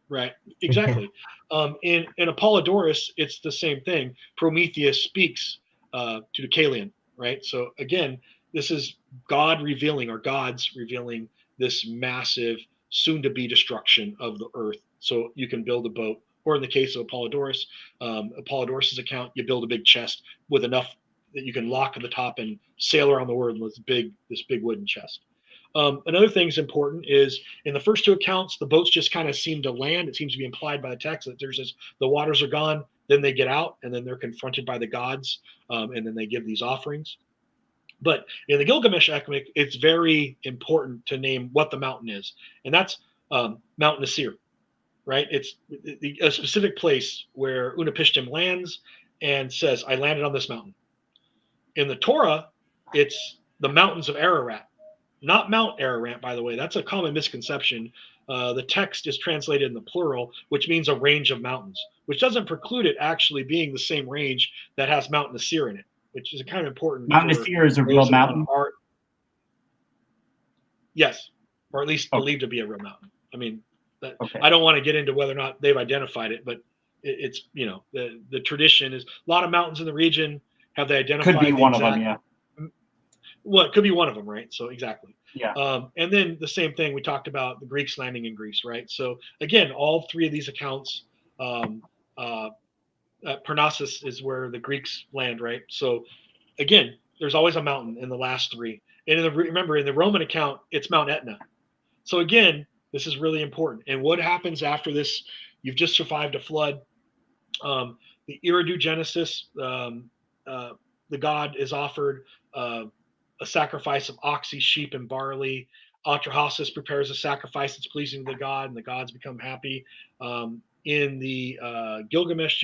right. Exactly. In Apollodorus, it's the same thing. Prometheus speaks to Deucalion, right? So again, this is God revealing, or gods revealing, this massive soon-to-be destruction of the earth, so you can build a boat. Or in the case of Apollodorus, Apollodorus' account, you build a big chest with enough that you can lock at the top and sail around the world with this big wooden chest. Another thing that's important is in the first two accounts, the boats just kind of seem to land. It seems to be implied by the text that there's this, the waters are gone, then they get out, and then they're confronted by the gods, and then they give these offerings. But in the Gilgamesh epic, it's very important to name what the mountain is, and that's Mount Nasir, right? It's a specific place where Unapishtim lands and says, "I landed on this mountain." In the Torah, it's the mountains of Ararat, not Mount Ararat, by the way. That's a common misconception. The text is translated in the plural, which means a range of mountains, which doesn't preclude it actually being the same range that has Mount Nasir in it, which is kind of important. Mount Nasir is a real mountain? Yes, or at least believed to be a real mountain. I mean, I don't want to get into whether or not they've identified it, but it's, the tradition is a lot of mountains in the region. Have they identified? Could be one of them, yeah. Well, it could be one of them, right? So exactly. Yeah. And then the same thing, we talked about the Greeks landing in Greece, right? So again, all three of these accounts, Parnassus is where the Greeks land, right? So again, there's always a mountain in the last three. And remember, in the Roman account, it's Mount Etna. So again, this is really important. And what happens after this? You've just survived a flood. The Iridogenesis, the god is offered a sacrifice of oxy, sheep, and barley. Atrahasis prepares a sacrifice that's pleasing to the god, and the gods become happy. In the Gilgamesh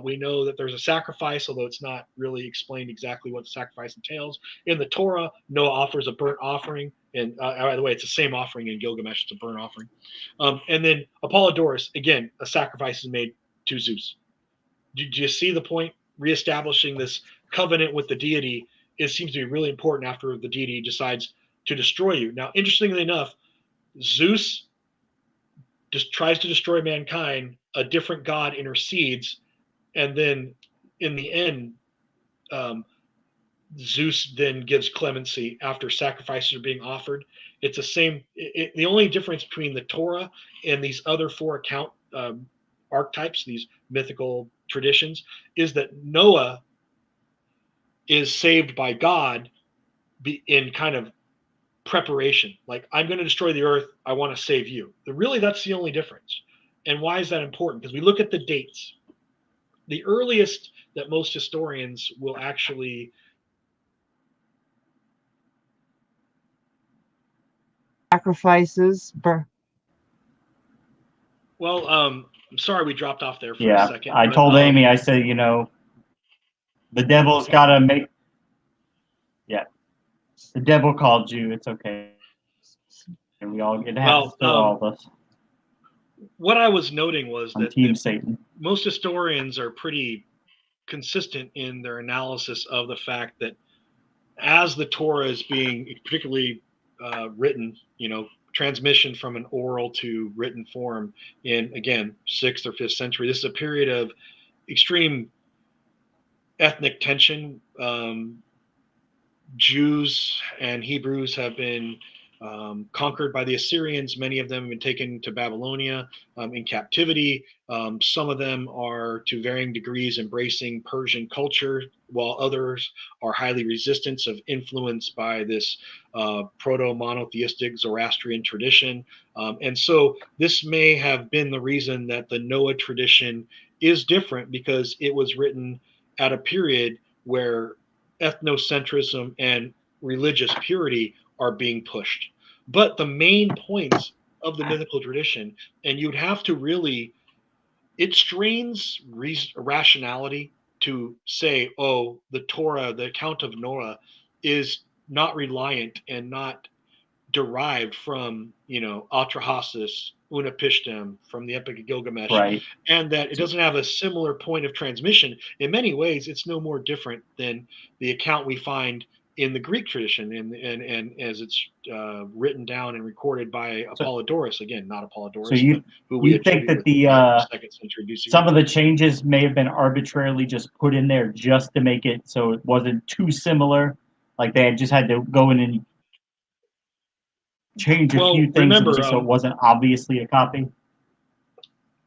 We know that there's a sacrifice, although it's not really explained exactly what the sacrifice entails. In the Torah, Noah offers a burnt offering, and by the way, it's the same offering in Gilgamesh. It's a burnt offering. And then Apollodorus, again, a sacrifice is made to Zeus. Do you see the point? Reestablishing this covenant with the deity, it seems to be really important after the deity decides to destroy you. Now, interestingly enough, Zeus just tries to destroy mankind. A different god intercedes, and then in the end, um, Zeus then gives clemency after sacrifices are being offered. It's the same. The only difference between the Torah and these other four account archetypes, these mythical traditions, is that Noah is saved by God in kind of preparation. Like, I'm going to destroy the earth. I want to save you. Really, that's the only difference. And why is that important? Because we look at the dates. The earliest that most historians will actually Sacrifices. well, I'm sorry we dropped off there for a Yeah, second. I but, told Amy, I said, the devil's got to make. Yeah, the devil called you. It's okay. And it happens to all of us. What I was noting was I'm that Team Satan. most historians are pretty consistent in their analysis of the fact that as the Torah is being particularly written, transmission from an oral to written form in, again, 6th or 5th century, this is a period of extreme ethnic tension. Jews and Hebrews have been conquered by the Assyrians. Many of them have been taken to Babylonia in captivity. Some of them are to varying degrees embracing Persian culture, while others are highly resistant of influence by this proto-monotheistic Zoroastrian tradition. And so this may have been the reason that the Noah tradition is different, because it was written at a period where ethnocentrism and religious purity are being pushed. But the main points of the mythical tradition, and you'd have to really, it strains rationality to say, oh, the Torah, the account of Noah, is not reliant and not derived from, Atrahasis, Unapishtim, from the Epic of Gilgamesh, Right. and that it doesn't have a similar point of transmission. In many ways, it's no more different than the account we find in the Greek tradition, and as it's written down and recorded by Apollodorus. Again, not Apollodorus, but who we think attribute that with 2nd century BC. some of the changes may have been arbitrarily just put in there just to make it so it wasn't too similar? Like they just had to go in and change a few things remember, so it wasn't obviously a copy?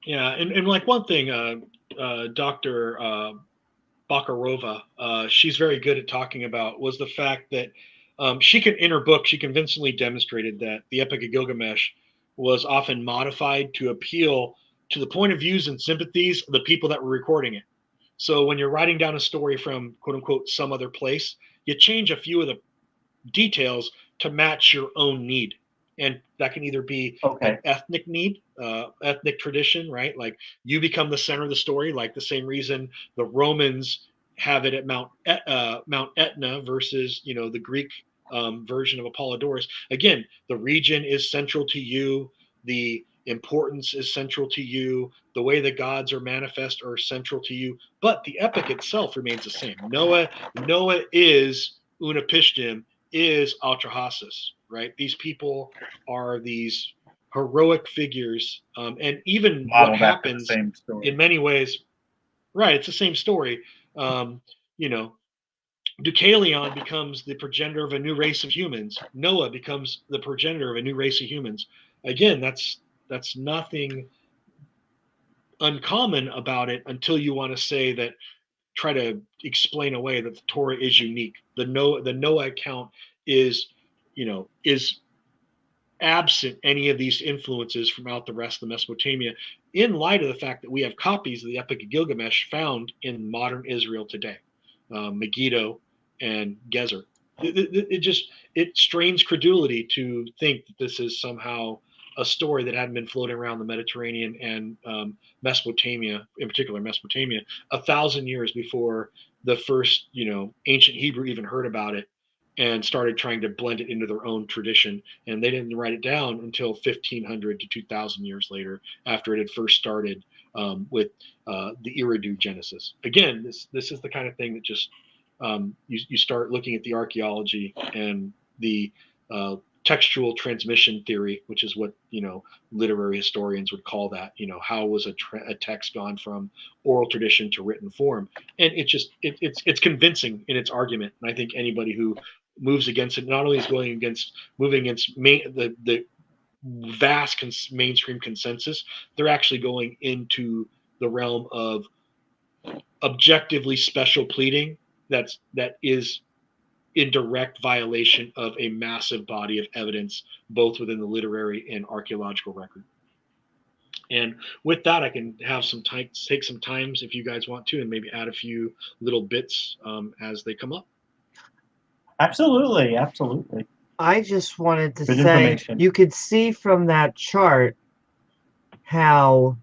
Yeah, and like one thing, Dr. Bakarova, she's very good at talking about, was the fact that in her book, she convincingly demonstrated that the Epic of Gilgamesh was often modified to appeal to the point of views and sympathies of the people that were recording it. So when you're writing down a story from, quote unquote, some other place, you change a few of the details to match your own need. And that can either be an ethnic need, ethnic tradition, right? Like you become the center of the story, like the same reason the Romans have it at Mount Etna versus, the Greek version of Apollodorus. Again, the region is central to you. The importance is central to you. The way the gods are manifest are central to you. But the epic itself remains the same. Noah is Unapishtim, is Atrahasis, right? These people are these heroic figures, and even what happens in many ways, right? It's the same story. Deucalion becomes the progenitor of a new race of humans. Noah becomes the progenitor of a new race of humans. Again, that's nothing uncommon about it until you want to say that, try to explain away that the Torah is unique. The Noah account is absent any of these influences from out the rest of Mesopotamia, in light of the fact that we have copies of the Epic of Gilgamesh found in modern Israel today, Megiddo and Gezer. It strains credulity to think that this is somehow a story that hadn't been floating around the Mediterranean and Mesopotamia, in particular Mesopotamia, 1,000 years before the first, ancient Hebrew even heard about it and started trying to blend it into their own tradition. And they didn't write it down until 1,500 to 2,000 years later, after it had first started with the Eridu Genesis. Again, this is the kind of thing that just you start looking at the archaeology and the textual transmission theory, which is what literary historians would call that. How was a text gone from oral tradition to written form? And it's convincing in its argument. And I think anybody who moves against it not only is moving against the vast mainstream consensus, they're actually going into the realm of objectively special pleading that is in direct violation of a massive body of evidence, both within the literary and archaeological record. And with that, I can have take some times if you guys want to, and maybe add a few little bits as they come up. Absolutely, absolutely. I just wanted to Good say, information. you could see from that chart how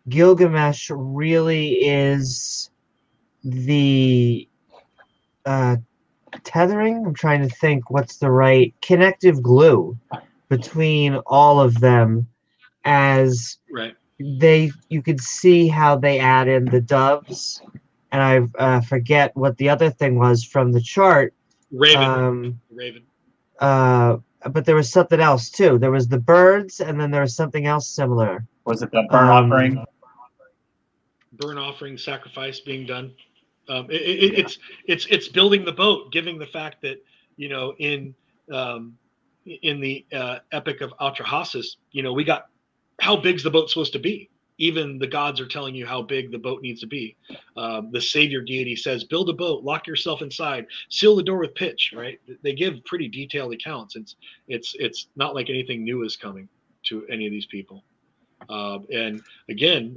Gilgamesh really is the tethering. I'm trying to think what's the right connective glue between all of them, as Right. you could see how they add in the doves, and I forget what the other thing was from the chart. Raven. But there was something else too. There was the birds, and then there was something else similar. Was it the burnt offering? Burnt offering, sacrifice being done. It's building the boat, giving the fact that in the Epic of Atrahasis, we got how big's the boat supposed to be. Even the gods are telling you how big the boat needs to be. The savior deity says, build a boat, lock yourself inside, seal the door with pitch, right? They give pretty detailed accounts. It's not like anything new is coming to any of these people. And again,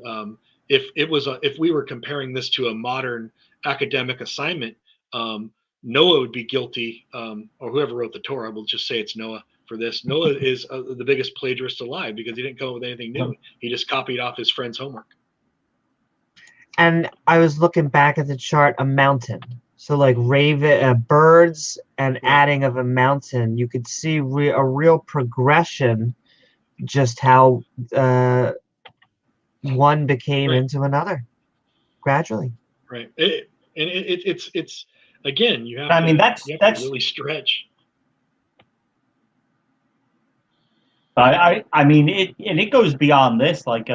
if we were comparing this to a modern academic assignment, Noah would be guilty, or whoever wrote the Torah, we'll just say it's Noah for this. Noah is the biggest plagiarist alive because he didn't come up with anything new. He just copied off his friend's homework. And I was looking back at the chart, a mountain. So like birds and adding of a mountain, you could see a real progression, just how one became into another gradually. Right. It's again, you have that's to really stretch. I mean, it goes beyond this. Like,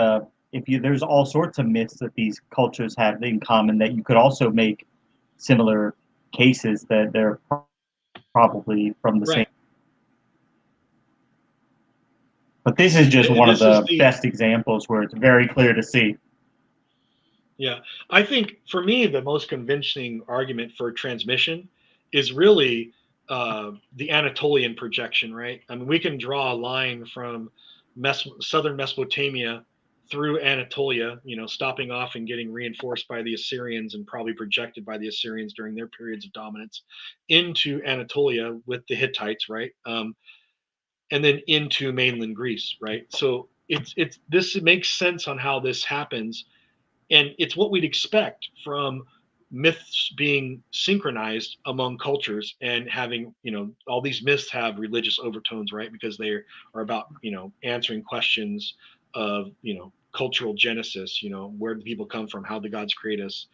there's all sorts of myths that these cultures have in common that you could also make similar cases that they're probably from the same. But this is just one of the best examples where it's very clear to see. Yeah, I think for me the most convincing argument for transmission is really the Anatolian projection, right? I mean, we can draw a line from southern Mesopotamia through Anatolia, stopping off and getting reinforced by the Assyrians and probably projected by the Assyrians during their periods of dominance, into Anatolia with the Hittites, right? And then into mainland Greece, right? So it makes sense on how this happens, and it's what we'd expect from myths being synchronized among cultures and having all these myths have religious overtones, right? Because they are about answering questions of cultural genesis, where do people come from, how the gods create us,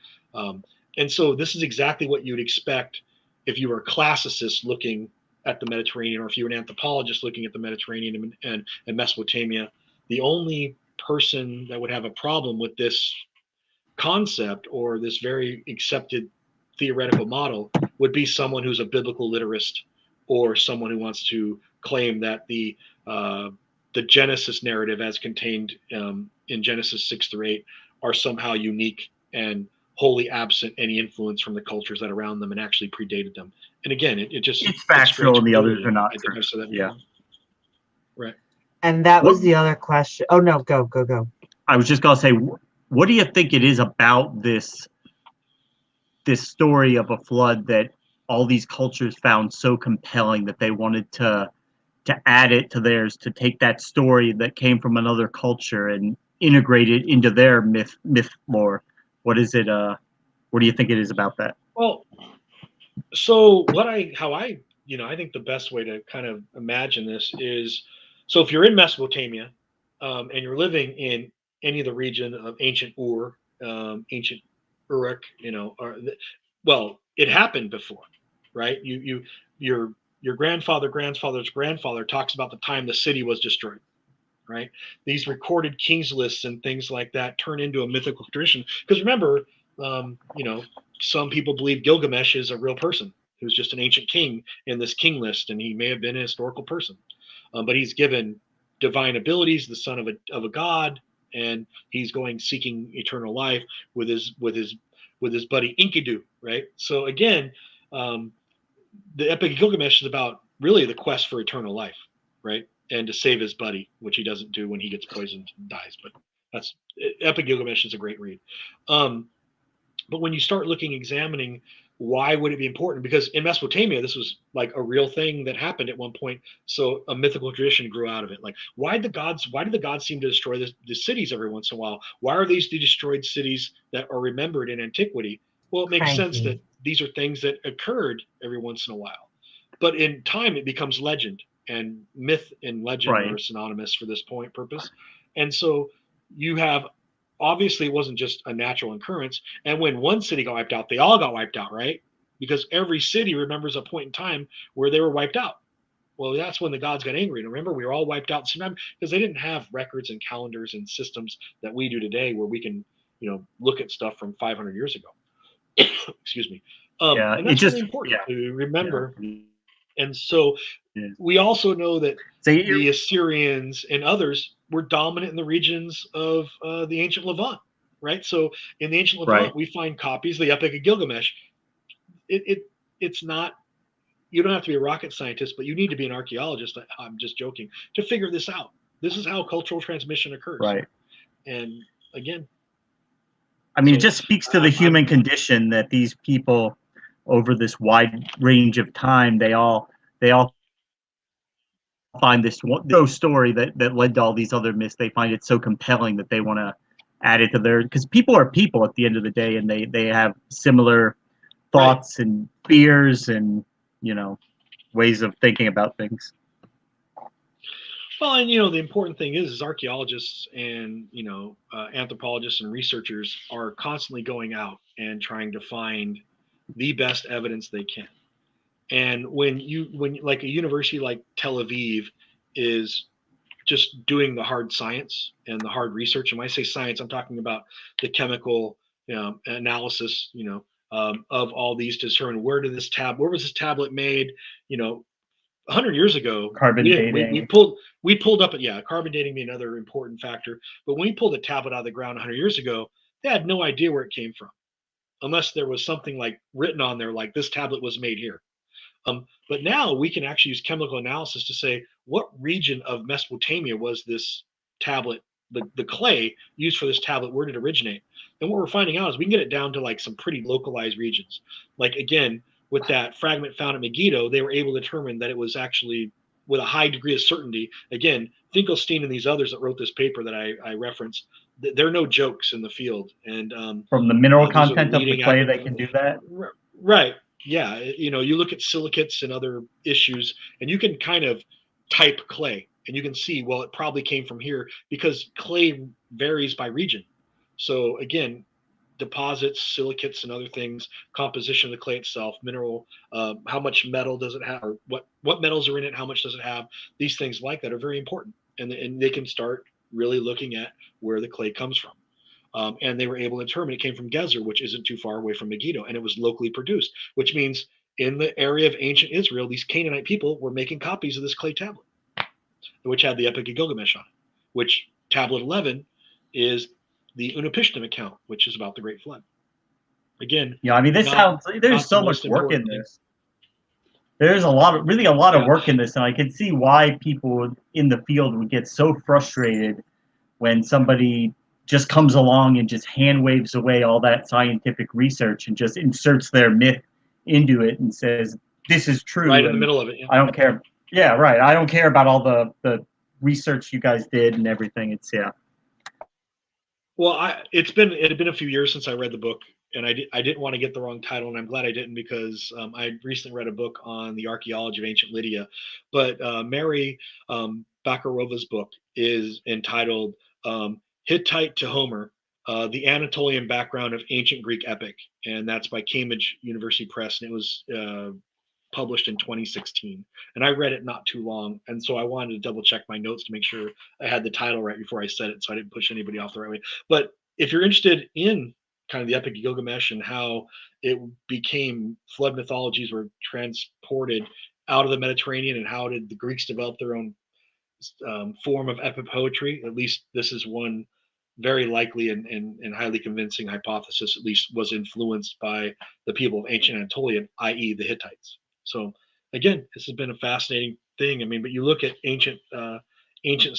and so this is exactly what you'd expect if you were a classicist looking at the Mediterranean, or if you were an anthropologist looking at the Mediterranean and Mesopotamia. The only person that would have a problem with this concept or this very accepted theoretical model would be someone who's a biblical literist, or someone who wants to claim that the Genesis narrative as contained in Genesis 6-8 are somehow unique and wholly absent any influence from the cultures that are around them and actually predated them. And again, it's factual and the others are not true. Yeah. Right. And that was the other question. Oh no, go. I was just gonna say, what do you think it is about this story of a flood that all these cultures found so compelling that they wanted to to add it to theirs, to take that story that came from another culture and integrate it into their myth lore. What is it? What do you think it is about that? Well, so I think the best way to kind of imagine this is, so if you're in Mesopotamia, and you're living in any of the region of ancient Ur, ancient Uruk, well, it happened before, right? Your grandfather's grandfather talks about the time the city was destroyed, right? These recorded kings lists and things like that turn into a mythical tradition. Because remember, some people believe Gilgamesh is a real person who's just an ancient king in this king list, and he may have been a historical person, but he's given divine abilities, the son of a god, and he's going seeking eternal life with his buddy Enkidu, right? So again, the Epic of Gilgamesh is about really the quest for eternal life, right? And to save his buddy, which he doesn't do when he gets poisoned and dies. But that's Epic Gilgamesh is a great read. But when you start examining why would it be important? Because in Mesopotamia, this was like a real thing that happened at one point. So a mythical tradition grew out of it. Like, why did the gods seem to destroy the cities every once in a while? Why are these the destroyed cities that are remembered in antiquity? Well, it makes sense that these are things that occurred every once in a while. But in time, it becomes legend, and myth and legend are synonymous for this purpose. And so you have, obviously, it wasn't just a natural occurrence. And when one city got wiped out, they all got wiped out, right? Because every city remembers a point in time where they were wiped out. Well, that's when the gods got angry. And remember, we were all wiped out at the same time because they didn't have records and calendars and systems that we do today where we can, look at stuff from 500 years ago. Excuse me. And that's really important to remember. Yeah. And so we also know that the Assyrians and others were dominant in the regions of the ancient Levant, right? So in the ancient Levant, we find copies of the Epic of Gilgamesh. It's not, you don't have to be a rocket scientist, but you need to be an archaeologist. I'm just joking, to figure this out. This is how cultural transmission occurs. Right. And again, I mean, it just speaks to the human condition that these people, over this wide range of time, they all find this story that led to all these other myths. They find it so compelling that they want to add it to their, because people are people at the end of the day, and they have similar thoughts and fears and ways of thinking about things. Well, and the important thing is archaeologists and anthropologists and researchers are constantly going out and trying to find the best evidence they can. And when like a university like Tel Aviv is just doing the hard science and the hard research, and when I say science, I'm talking about the chemical analysis, of all these to determine where was this tablet made, 100 years ago. Carbon dating. We pulled up carbon dating being another important factor. But when we pulled a tablet out of the ground 100 years ago, they had no idea where it came from, unless there was something like written on there, like this tablet was made here. But now we can actually use chemical analysis to say what region of Mesopotamia was this tablet, the clay used for this tablet, where did it originate? And what we're finding out is we can get it down to like some pretty localized regions. Like again, with that fragment found at Megiddo, they were able to determine that it was actually with a high degree of certainty. Again, Finkelstein and these others that wrote this paper that I referenced, they're no jokes in the field. And from the mineral content of the clay, they can do that. Right. Yeah. You look at silicates and other issues, and you can kind of type clay, and you can see, well, it probably came from here because clay varies by region. So again, deposits, silicates, and other things, composition of the clay itself, mineral, how much metal does it have, or what metals are in it, how much does it have? These things like that are very important, and they can start really looking at where the clay comes from. And they were able to determine it came from Gezer, which isn't too far away from Megiddo, and it was locally produced, which means in the area of ancient Israel, these Canaanite people were making copies of this clay tablet, which had the Epic of Gilgamesh on it, which tablet 11 is the Unapishtim account, which is about the Great Flood. Again, I mean, there's so much work in this. There's a lot of work in this, and I can see why people in the field would get so frustrated when somebody just comes along and just hand waves away all that scientific research and just inserts their myth into it and says, this is true. Right in the middle of it. Yeah. I don't care. Yeah, right. I don't care about all the research you guys did and everything. It's yeah. Well, it had been a few years since I read the book, and I didn't want to get the wrong title, and I'm glad I didn't because I recently read a book on the archaeology of ancient Lydia, but Mary Bakarova's book is entitled Hittite to Homer: The Anatolian Background of Ancient Greek Epic, and that's by Cambridge University Press, and it was published in 2016. And I read it not too long, and so I wanted to double check my notes to make sure I had the title right before I said it, so I didn't push anybody off the right way. But if you're interested in kind of the Epic of Gilgamesh and how it became flood mythologies were transported out of the Mediterranean, and how did the Greeks develop their own form of epic poetry, at least this is one very likely and highly convincing hypothesis, at least was influenced by the people of ancient Anatolia, i.e., the Hittites. So again, this has been a fascinating thing. I mean, but you look at ancient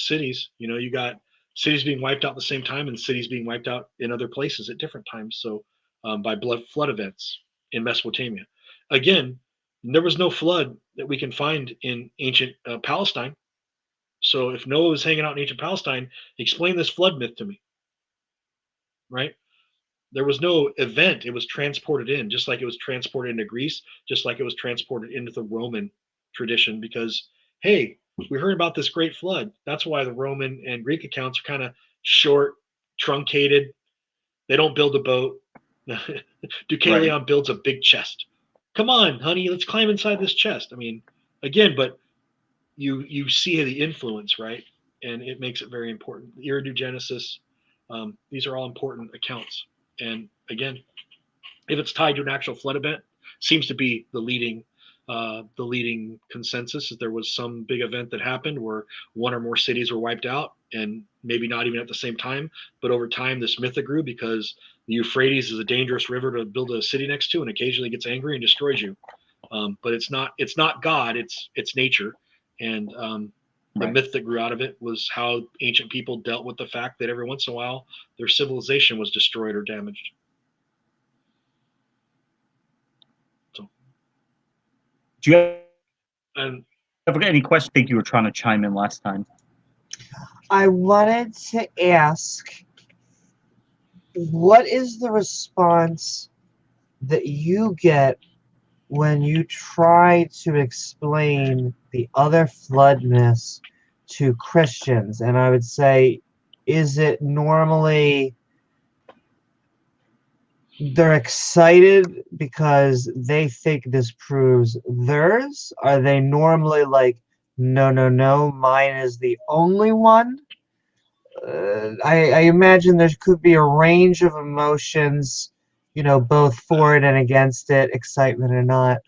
cities. You know, you got cities being wiped out at the same time, and cities being wiped out in other places at different times. So by flood events in Mesopotamia, again, there was no flood that we can find in ancient Palestine. So if Noah was hanging out in ancient Palestine, explain this flood myth to me, right? There was no event. It was transported in, just like it was transported into Greece, just like it was transported into the Roman tradition. Because, hey, we heard about this great flood. That's why the Roman and Greek accounts are kind of short, truncated. They don't build a boat. Deucalion Right. builds a big chest. Come on, honey, let's climb inside this chest. I mean, again, but you see the influence, right? And it makes it very important. Iridogenesis, these are all important accounts. And again, if it's tied to an actual flood event, seems to be the leading consensus that there was some big event that happened where one or more cities were wiped out, and maybe not even at the same time, but over time this myth grew because the Euphrates is a dangerous river to build a city next to, and occasionally gets angry and destroys you. But it's not God, it's nature, and the Right. myth that grew out of it was how ancient people dealt with the fact that every once in a while their civilization was destroyed or damaged. So, Do you and have any questions? I think you were trying to chime in last time. I wanted to ask, what is the response that you get when you try to explain the other flood myths to Christians? And I would say, is it normally they're excited because they think this proves theirs? Are they normally like, no, no, no, mine is the only one? I imagine there could be a range of emotions, both for it and against it, excitement or not.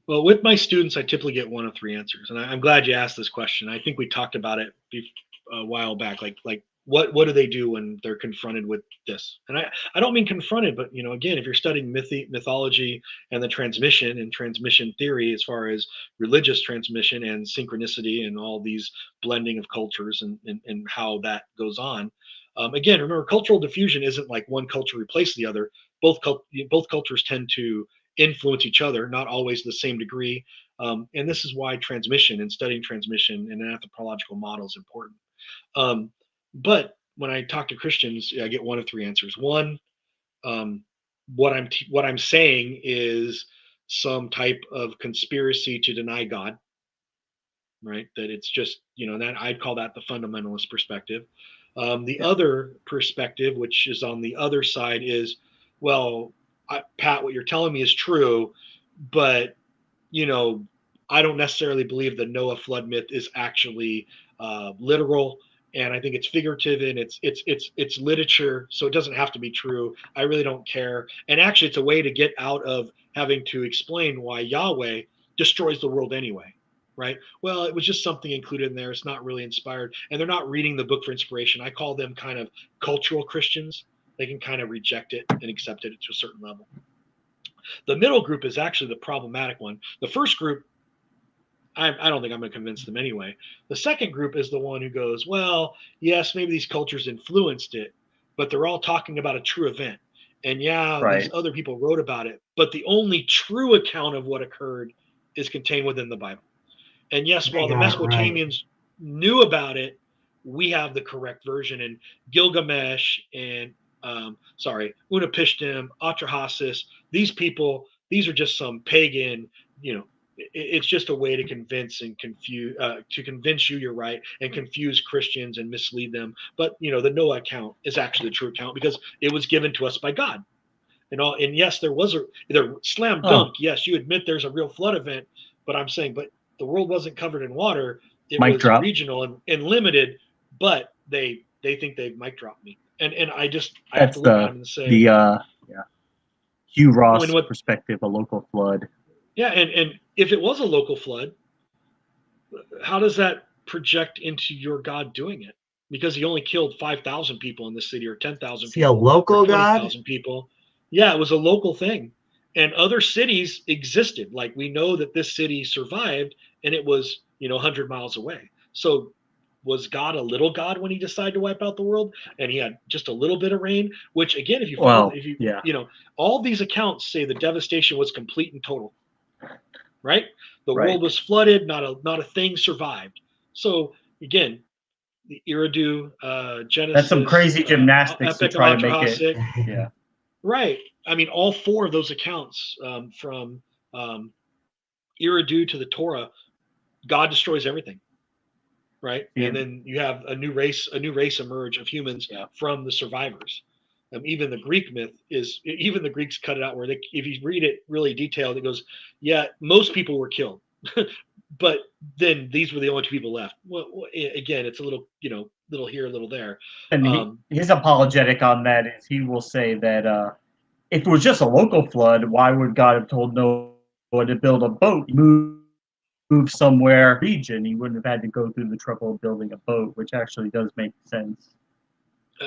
well, with my students, I typically get one of three answers, and I'm glad you asked this question. I think we talked about it a while back. Like what do they do when they're confronted with this? And I don't mean confronted, but again, if you're studying mythology and the transmission theory, as far as religious transmission and synchronicity and all these blending of cultures and how that goes on. Again, remember, cultural diffusion isn't like one culture replaces the other. Both cultures tend to influence each other, not always to the same degree. And this is why transmission and studying transmission in an anthropological model is important. But when I talk to Christians, I get one of three answers. One, um, what I'm saying is some type of conspiracy to deny God, right? That it's just that I'd call that the fundamentalist perspective. The Yeah. other perspective, which is on the other side, is well, Pat, what you're telling me is true, but you know, I don't necessarily believe the Noah flood myth is actually literal, and I think it's figurative and it's literature, so it doesn't have to be true. I really don't care, and actually, it's a way to get out of having to explain why Yahweh destroys the world anyway. Right. Well, it was just something included in there. It's not really inspired, and they're not reading the book for inspiration. I call them kind of cultural Christians. They can kind of reject it and accept it to a certain level. The middle group is actually the problematic one. The first group, I don't think I'm going to convince them anyway. The second group is the one who goes, well, yes, maybe these cultures influenced it, but they're all talking about a true event. And yeah, these Right. other people wrote about it, but the only true account of what occurred is contained within the Bible. And yes, They while the got it right. Mesopotamians knew about it, we have the correct version. And Gilgamesh and Utnapishtim, Atrahasis, these people, these are just some pagan, it's just a way to convince and confuse, to convince you you're right and confuse Christians and mislead them. But the Noah account is actually the true account because it was given to us by God. And yes, there was there slam dunk. Yes, you admit there's a real flood event, but I'm saying, but the world wasn't covered in water. It Mic was drop. regional and limited. But they think they've mic dropped me, and I have That's to look at them and say the Hugh Ross what perspective, a local flood. yeah, and if it was a local flood, how does that project into your God doing it? Because he only killed 5,000 people in the city, or 10,000 See, a people, local or God? 20,000 people. Yeah, it was a local thing. And other cities existed. Like, we know that this city survived, and it was, 100 miles away. So was God a little God when he decided to wipe out the world, and he had just a little bit of rain? Which, again, if you follow, yeah. All these accounts say the devastation was complete and total. Right? The Right. world was flooded. Not a thing survived. So again, the Eridu, Genesis. That's some crazy gymnastics to Epic try of to make it. Yeah. Right. I mean, all four of those accounts, from Eridu to the Torah, God destroys everything. Right. Yeah. And then you have a new race emerge of humans from the survivors. Even the Greek myth even the Greeks cut it out where if you read it really detailed, it goes, yeah, most people were killed. But then these were the only two people left. Well, again, it's a little, little here, a little there. And his apologetic on that is he will say that if it was just a local flood, why would God have told Noah to build a boat? Move somewhere region, he wouldn't have had to go through the trouble of building a boat, which actually does make sense.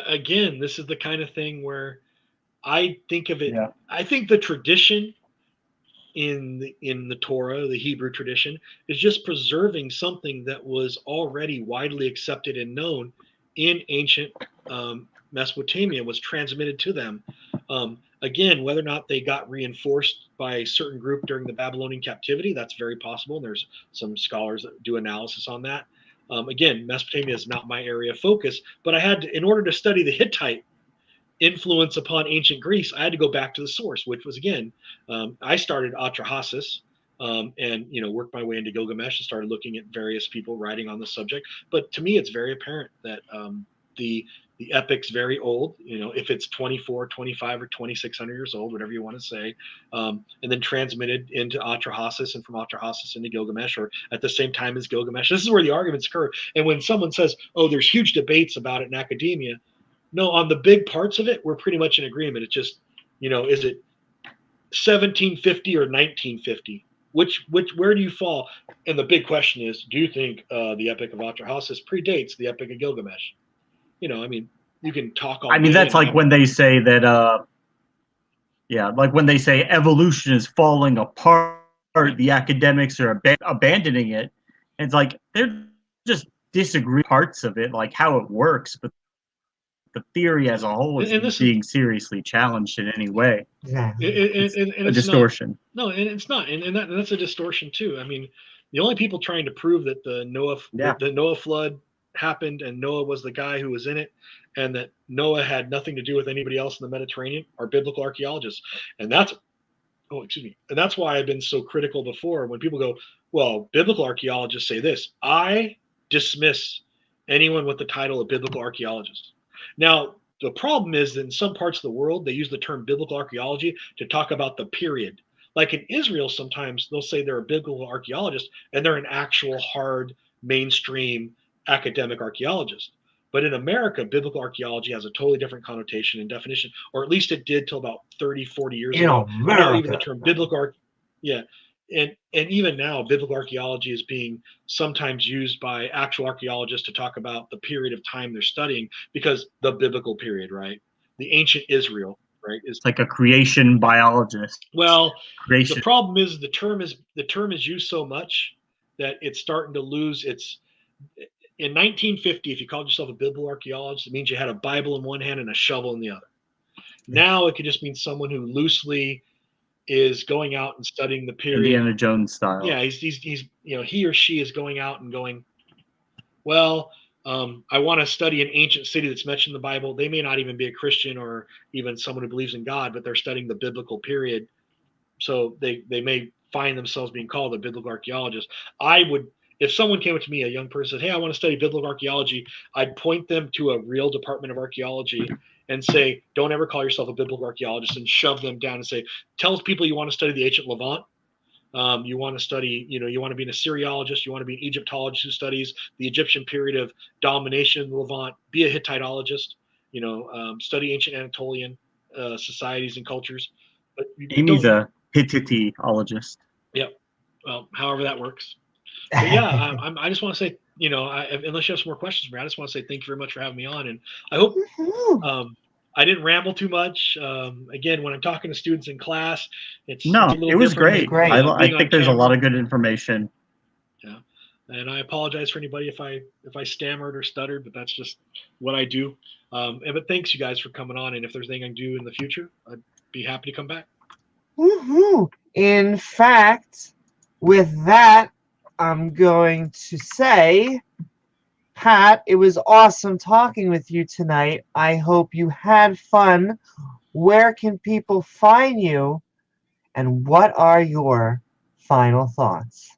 Again, this is the kind of thing where I think of it. Yeah. I think the tradition in the Torah, the Hebrew tradition, is just preserving something that was already widely accepted and known in ancient Mesopotamia, was transmitted to them. Again, whether or not they got reinforced by a certain group during the Babylonian captivity, that's very possible. And there's some scholars that do analysis on that. Again, Mesopotamia is not my area of focus, but I had to, in order to study the Hittite influence upon ancient Greece, I had to go back to the source, which was, again, I started Atrahasis, and worked my way into Gilgamesh and started looking at various people writing on the subject. But to me, it's very apparent that the epic's very old. If it's 24, 25, or 2,600 years old, whatever you want to say, and then transmitted into Atrahasis, and from Atrahasis into Gilgamesh, or at the same time as Gilgamesh. This is where the arguments occur. And when someone says, "Oh, there's huge debates about it in academia," no, on the big parts of it, we're pretty much in agreement. It's just, is it 1750 or 1950? Where do you fall? And the big question is, do you think the Epic of Atrahasis predates the Epic of Gilgamesh? I mean, you can talk all. I mean, that's like when they say that, like when they say evolution is falling apart, the academics are abandoning it. And it's like they're just disagreeing parts of it, like how it works, but the theory as a whole is being seriously challenged in any way. Yeah. It's a distortion. And it's not. And that's a distortion too. I mean, the only people trying to prove that the Noah flood happened and Noah was the guy who was in it, and that Noah had nothing to do with anybody else in the Mediterranean, are biblical archaeologists. And that's why I've been so critical before when people go, well, biblical archaeologists say this. I dismiss anyone with the title of biblical archaeologist. Now, the problem is that in some parts of the world, they use the term biblical archaeology to talk about the period. Like in Israel, sometimes they'll say they're a biblical archaeologist and they're an actual hard mainstream academic archaeologist. But in America, biblical archaeology has a totally different connotation and definition, or at least it did till about 30, 40 years ago. Now even the term biblical and even now, biblical archaeology is being sometimes used by actual archaeologists to talk about the period of time they're studying, because the biblical period, right? The ancient Israel, right? Is like a creation biologist. Well, the problem is the term is used so much that it's starting to lose its. In 1950, if you called yourself a biblical archaeologist, it means you had a Bible in one hand and a shovel in the other. Now it could just mean someone who loosely is going out and studying the period. Indiana Jones style. Yeah, he's he or she is going out and going, well, I want to study an ancient city that's mentioned in the Bible. They may not even be a Christian or even someone who believes in God, but they're studying the biblical period. So they may find themselves being called a biblical archaeologist. I would, if someone came up to me, a young person said, hey, I want to study biblical archaeology, I'd point them to a real Department of Archaeology and say, don't ever call yourself a biblical archaeologist, and shove them down and say, tell people you want to study the ancient Levant. You want to study, you want to be an Assyriologist, you want to be an Egyptologist who studies the Egyptian period of domination in the Levant, be a Hittitologist, study ancient Anatolian societies and cultures. But Amy's a Hittitologist. Yep. Well, however that works. But yeah, I just want to say, unless you have some more questions for me, I just want to say thank you very much for having me on. And I hope I didn't ramble too much. Again, when I'm talking to students in class, it's it was great. I think there's a lot of good information. Yeah, and I apologize for anybody if I stammered or stuttered, but that's just what I do. But thanks you guys for coming on. And if there's anything I can do in the future, I'd be happy to come back. Woohoo! In fact, with that, I'm going to say, Pat, it was awesome talking with you tonight. I hope you had fun. Where can people find you? And what are your final thoughts?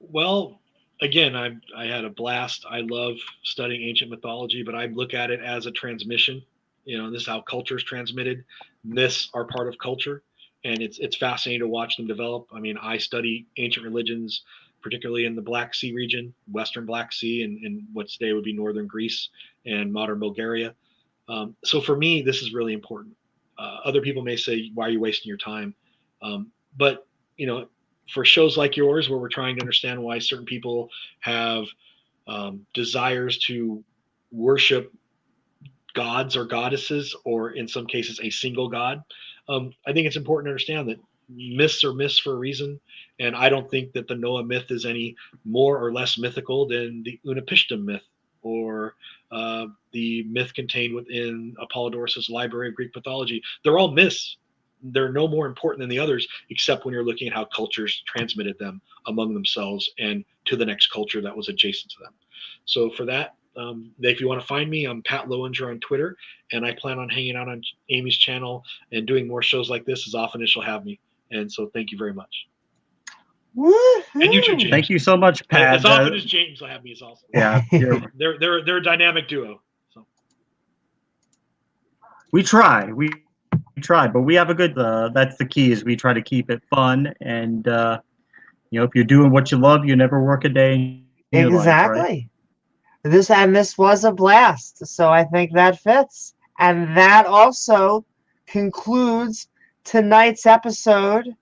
Well, again, I had a blast. I love studying ancient mythology, but I look at it as a transmission. This is how culture is transmitted. Myths are part of culture, and it's fascinating to watch them develop. I mean, I study ancient religions, particularly in the Black Sea region, Western Black Sea, and what today would be northern Greece and modern Bulgaria. So for me, this is really important. Other people may say, why are you wasting your time? But, for shows like yours, where we're trying to understand why certain people have desires to worship gods or goddesses, or in some cases, a single god, I think it's important to understand that myths are myths for a reason. And I don't think that the Noah myth is any more or less mythical than the Utnapishtim myth or the myth contained within Apollodorus's Library of Greek Mythology. They're all myths. They're no more important than the others, except when you're looking at how cultures transmitted them among themselves and to the next culture that was adjacent to them. So for that, if you want to find me, I'm Pat Lowinger on Twitter, and I plan on hanging out on Amy's channel and doing more shows like this as often as she'll have me. And so thank you very much. Woo-hoo. And you too, James. Thank you so much, Pat. As often as James will have me is also. Yeah, they're a dynamic duo. So we try, but we have a good. That's the key, is we try to keep it fun, and if you're doing what you love, you never work a day in your exactly. life, right? This was a blast, so I think that fits. And that also concludes tonight's episode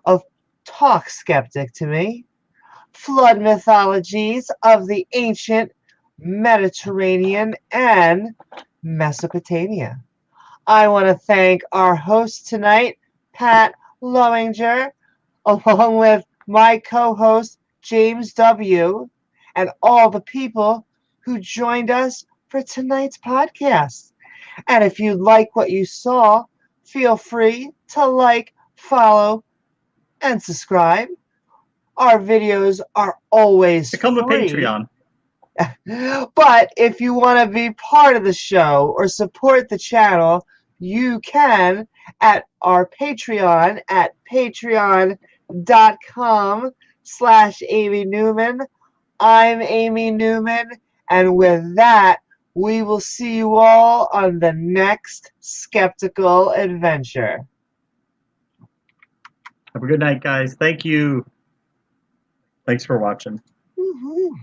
of Talk Skeptic to Me, Flood Mythologies of the Ancient Mediterranean and Mesopotamia. I want to thank our host tonight, Pat Lowinger, along with my co-host, James W., and all the people who joined us for tonight's podcast. And if you like what you saw, feel free to like, follow, and subscribe. Our videos are always Become a free. Patreon. But if you want to be part of the show or support the channel, you can at our Patreon at patreon.com/Amy Newman. I'm Amy Newman, and with that, we will see you all on the next skeptical adventure. Have a good night, guys. Thank you. Thanks for watching. Woo-hoo.